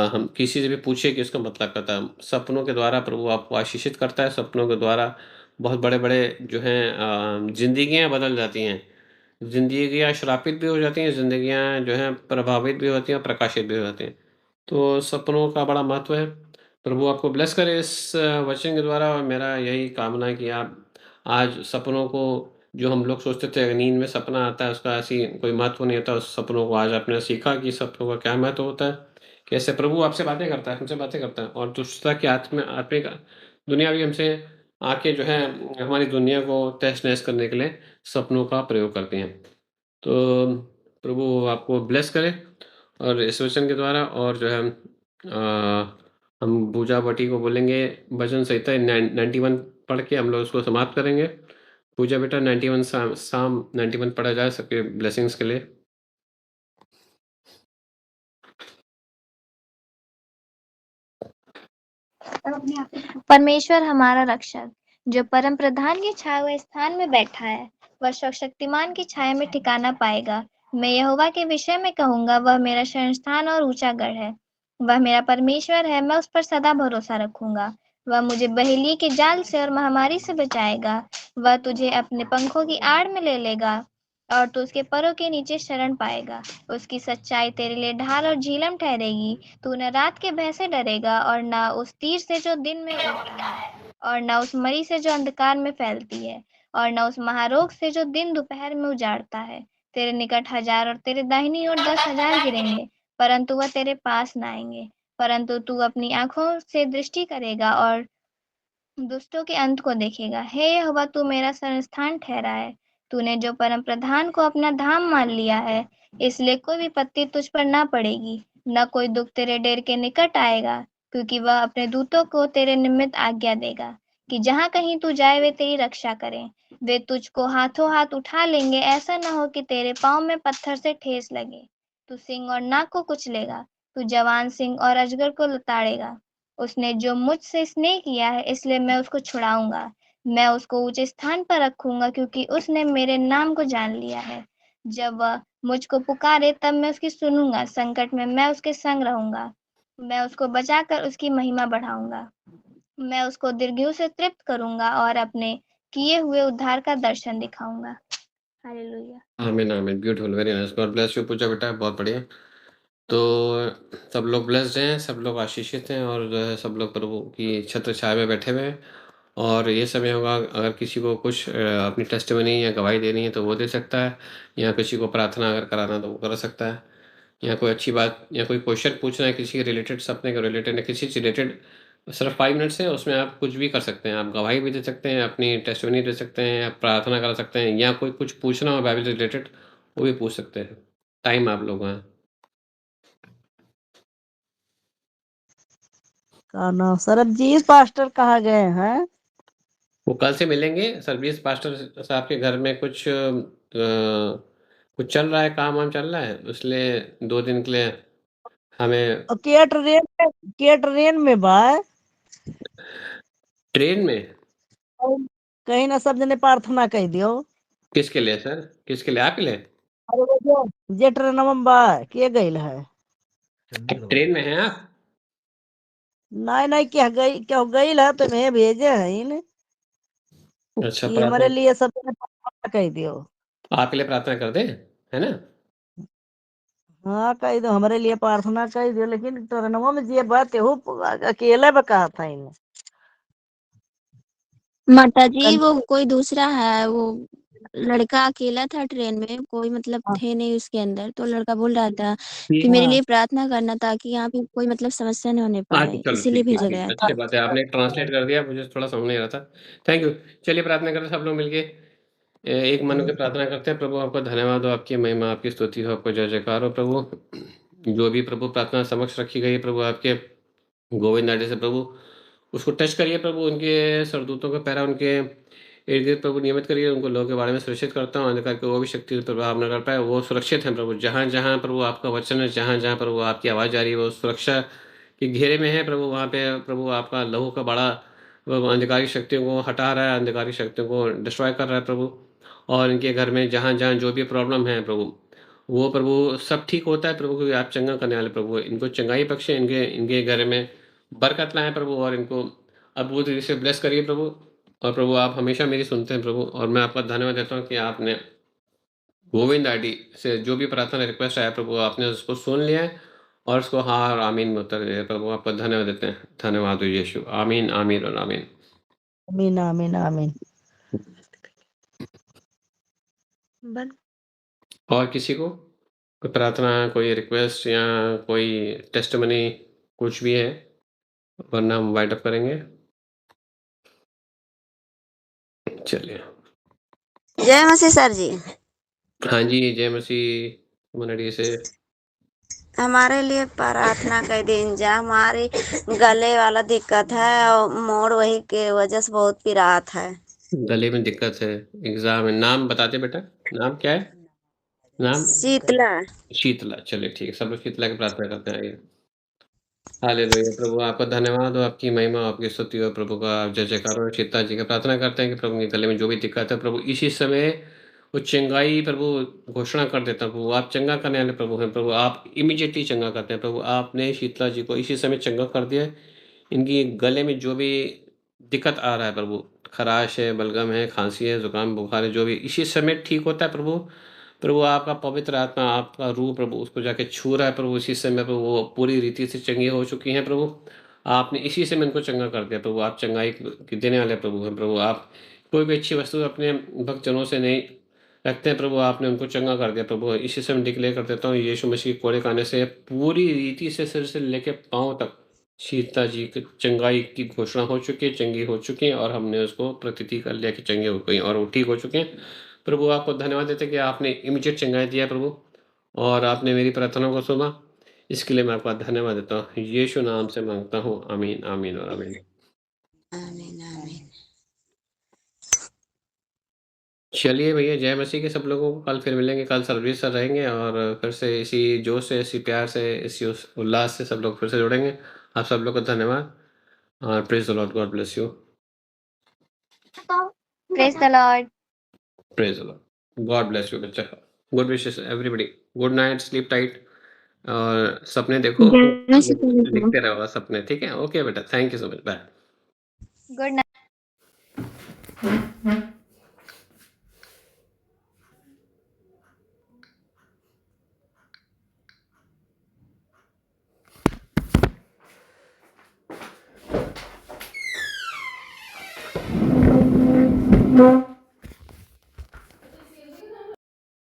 हम किसी से भी पूछिए कि इसका मतलब क्या था। सपनों के द्वारा प्रभु आपको आशीषित करता है, सपनों के द्वारा बहुत बड़े-बड़े जो हैं ज़िंदगियाँ बदल जाती हैं। ज़िंदगियाँ श्रापित भी हो जाती हैं, ज़िंदगियाँ जो हैं प्रभावित भी होती हैं और प्रकाशित भी हो जाती हैं। तो सपनों का बड़ा महत्व है। प्रभु आपको ब्लेस करे इस वचन के द्वारा और मेरा यही कामना है कि आप आज सपनों को जो हम लोग सोचते थे नींद में सपना आता है उसका ऐसी कोई महत्व नहीं होता, उस सपनों को आज आपने सीखा कि सपनों का क्या महत्व होता है। कैसे प्रभु आपसे बातें करता है, हमसे बातें करता है और दुष्टता की आत्मिक दुनिया भी हमसे आके जो है हमारी दुनिया को तहस-नहस करने के लिए सपनों का प्रयोग करती हैं। तो प्रभु आपको ब्लेस करे और इस वचन के द्वारा और जो है हम पूजा पाठी को बोलेंगे भजन संहिता 91 पढ़ के हम लोग उसको समाप्त करेंगे। पूजा बेटा 91 साम 91 पढ़ा जाए सबके ब्लेसिंग्स के लिए। परमेश्वर हमारा रक्षक, जो परम प्रधान की छाया हुए स्थान में बैठा है, वह सर्वशक्तिमान की छाया में ठिकाना पाएगा। मैं यहोवा के विषय में कहूंगा, वह मेरा शरणस्थान और ऊंचा गढ़ है। वह मेरा परमेश्वर है, मैं उस पर सदा भरोसा रखूंगा। वह मुझे बहेलिये के जाल से और महामारी से बचाएगा। वह तुझे अपने पंखों की आड़ में ले लेगा और तू उसके परों के नीचे शरण पाएगा। उसकी सच्चाई तेरे लिए ढाल और झिलम ठहरेगी। तू न रात के भय से डरेगा और न उस तीर से जो दिन में उड़ता है, और न उस मरी से जो अंधकार में फैलती है, और न उस महारोग से जो दिन दोपहर में उजाड़ता है। तेरे निकट 1000 और तेरे दाहिनी ओर 10,000 गिरेंगे, परंतु वह तेरे पास न आएंगे। परंतु तू अपनी आंखों से दृष्टि करेगा और दुष्टों के अंत को देखेगा। हे यहोवा, तू मेरा शरणस्थान ठहरा है। तूने जो परम प्रधान को अपना धाम मान लिया है, इसलिए कोई विपत्ति तुझ पर ना पड़ेगी, न कोई दुख तेरे डेर के निकट आएगा, क्योंकि वह अपने दूतों को तेरे निमित्त आज्ञा देगा कि जहाँ कहीं तू जाए वे तेरी रक्षा करें। वे तुझको हाथों हाथ उठा लेंगे, ऐसा न हो कि तेरे पाँव में पत्थर से ठेस लगे। तू सिंह और नाग को कुचलेगा, तू जवान सिंह और अजगर को लताड़ेगा। उसने जो मुझसे स्नेह किया है, इसलिए मैं उसको छुड़ाऊंगा। मैं उसको ऊंचे स्थान पर रखूंगा, क्योंकि उसने मेरे नाम को जान लिया है। जब वह मुझको पुकारे, तब मैं उसकी सुनूंगा। संकट में मैं उसके संग रहूंगा। मैं उसको बचाकर उसकी महिमा बढ़ाऊंगा। मैं उसको दीर्घायु से तृप्त करूंगा और अपने किए हुए उद्धार का दर्शन दिखाऊंगा। हालेलुया। आमीन, आमीन। Beautiful, very nice. God bless you Puja बेटा, बहुत बढ़िया। तो सब लोग ब्लेस्ड हैं, सब लोग आशीषित हैं और जो है सब लोग प्रभु की छत्र छाया में बैठे हुए हैं। और ये समय होगा अगर किसी को कुछ अपनी टेस्टिमनी या गवाही देनी है तो वो दे सकता है, या किसी को प्रार्थना अगर कराना तो वो कर सकता है, या कोई अच्छी बात या कोई क्वेश्चन पूछना है किसी के रिलेटेड, सपने के रिलेटेड या किसी से रिलेटेड, सिर्फ 5 मिनट्स है, उसमें आप कुछ भी कर सकते हैं। आप गवाही भी दे सकते हैं, अपनी टेस्टिमनी दे सकते हैं, या प्रार्थना कर सकते हैं, या कोई कुछ पूछना हो बाइबल से रिलेटेड वो भी पूछ सकते हैं। टाइम आप लोग हैं। का नाम सरबजीत पास्टर कहाँ गए हैं? वो कल से मिलेंगे। सर्विस पास्टर साहब के घर में कुछ चल रहा है, काम वाम चल रहा है, इसलिए 2 दिन के लिए हमें और के ट्रेन में बा ट्रेन में। कहीं ना सब जने प्रार्थना कह दियो। किसके लिए सर? किसके लिए? आपके लिए? अरे वो जे ट्रेन में बा के गइल है? ट्रेन में हैं आप? नहीं नहीं क्या गइल है तो मैं भेजे है अच्छा, कि हमारे प्रार्थना लिए सब जने प्रार्थना कह दियो। आपके लिए प्रार्थना कर दें, है ना? हाँ कही दो, हमारे लिए प्रार्थना कही दो, लेकिन तरनवा में जे बात हो अकेले में कहा था इन्हें। माता जी वो कोई दूसरा है, वो लड़का अकेला था ट्रेन में, कोई मतलब थे नहीं उसके अंदर, तो लड़का बोल रहा था कि मेरे लिए प्रार्थना करना ताकि यहाँ पे कोई मतलब समस्या न होने अच्छा, पाए, चलो इसीलिए ठीक है, भेजा ठीक गया है। था। अच्छी बात है, आपने ट्रांसलेट कर दिया, मुझे थोड़ा समझ नहीं आ रहा था। Thank you. चलिए प्रार्थना करते हैं सब लोग मिलके। एक मन होकर प्रार्थना करते हैं। प्रभु आपका धन्यवाद हो, आपकी महिमा, आपकी स्तुति हो, आपको जय-जयकार हो प्रभु। जो भी प्रभु प्रार्थना समक्ष रखी गई है प्रभु आपके गोविंद आदि से प्रभु, उसको टच करिए प्रभु, उनके सरदूतों का पैरा उनके इर्द-गिर्द प्रभु नियमित करिए, उनको लोगों के बारे में सुरक्षित करता हूँ, अंधकार की वो भी शक्ति प्रभाव न कर पाए, वो सुरक्षित हैं प्रभु। जहाँ-जहाँ प्रभु आपका वचन है, जहाँ-जहाँ प्रभु आपकी आवाज़ जा रही है, वो सुरक्षा के घेरे में है प्रभु, वहाँ पे प्रभु आपका लहू का बड़ा वो अंधकारी शक्तियों को हटा रहा है, अंधकारी शक्तियों को डिस्ट्रॉय कर रहा है प्रभु। और इनके घर में जहाँ-जहाँ जो भी प्रॉब्लम है प्रभु, वो प्रभु सब ठीक होता है प्रभु, क्योंकि आप चंगा करने वाले प्रभु हैं। इनको चंगाई बख्शें, इनके इनके घर में बरकत लाएँ प्रभु, और इनको अद्भुत रीति से ब्लेस करिए प्रभु। और प्रभु आप हमेशा मेरी सुनते हैं प्रभु, और मैं आपका धन्यवाद देता हूँ कि आपने गोविंद आईडी से जो भी प्रार्थना रिक्वेस्ट आया प्रभु, आपने उसको सुन लिया है और उसको हाँ और आमीन में उत्तर दिया है प्रभु। आपका धन्यवाद देते हैं। धन्यवाद हो यीशु। आमीन, आमीन और आमीन। आमीन आमीन आमीन। बंद। और किसी को कोई प्रार्थना, कोई रिक्वेस्ट या कोई टेस्टिमनी कुछ भी है, वरना हम वाइंड अप करेंगे। चलिए। जय मसीह सर जी। हाँ जी, जय मसीह मंडली से। हमारे लिए प्रार्थना कर दीजिए, हमारी गले वाला दिक्कत है और मोड़ वही के वजह से बहुत पिरात है। गले में दिक्कत है, एग्ज़ाम है। नाम बता दें बेटा, नाम क्या है? नाम? शीतला। शीतला, चलिए ठीक है, सब लोग शीतला की प्रार्थना करते हैं, आइए। हालेलुया प्रभु, आपका धन्यवाद हो, आपकी महिमा, आपकी स्तुति हो प्रभु का, आप जय-जयकार हो। शीतला जी का प्रार्थना करते हैं कि प्रभु के गले में जो भी दिक्कत है प्रभु, इसी समय वो चंगाई प्रभु घोषणा कर देता हूँ प्रभु, आप चंगा करने वाले प्रभु हैं प्रभु, आप इमीडिएटली चंगा करते हैं प्रभु। आपने शीतला जी को इसी समय चंगा कर दिया है। इनकी गले में जो भी दिक्कत आ रहा है प्रभु, खराश है, बलगम है, खाँसी है, ज़ुकाम, बुखार है, जो भी इसी समय ठीक होता है प्रभु। प्रभु आपका पवित्र आत्मा, आपका रूह प्रभु उसको जाके छू रहा है प्रभु, इसी समय प्रभु वो पूरी रीति से चंगी हो चुकी हैं प्रभु। आपने इसी समय इनको चंगा कर दिया प्रभु, आप चंगाई की देने वाले प्रभु हैं प्रभु। आप कोई भी अच्छी वस्तु अपने भक्तजनों से नहीं रखते हैं प्रभु, आपने उनको चंगा कर दिया प्रभु। इसी समय डिक्लेयर कर देता हूँ, यीशु मसीह के कोड़े खाने से पूरी रीति से सिर से लेके पाँव तक सीता जी की चंगाई की घोषणा हो चुकी है, चंगी हो चुकी हैं, और हमने उसको प्रतीति कर लिया कि चंगे हो गई और वो ठीक हो चुके हैं। प्रभु आपको धन्यवाद देते हैं कि आपने इमीडिएट चंगाई दिया प्रभु, और आपने मेरी प्रार्थना को सुना। इसके लिए मैं आपका धन्यवाद देता हूँ। यीशु नाम से माँगता हूँ। आमीन, आमीन और आमीन। आमीन आमीन। चलिए भैया, जय मसीह के सब लोगों को। कल फिर मिलेंगे, कल सर्विस से रहेंगे और फिर से इसी जोश से, इसी प्यार से, इसी उल्लास से सब लोग फिर से जुड़ेंगे। आप सब लोग को धन्यवाद और praise the Lord, God bless you. Praise the Lord. Praise the Lord, God bless you बच्चा। Good wishes everybody. Good night, sleep tight और सपने देखो, जय मसीह सर जी। दिखते रहो सपने, ठीक है? ओके बेटा, thank you so much, bye. Good night. Thank you.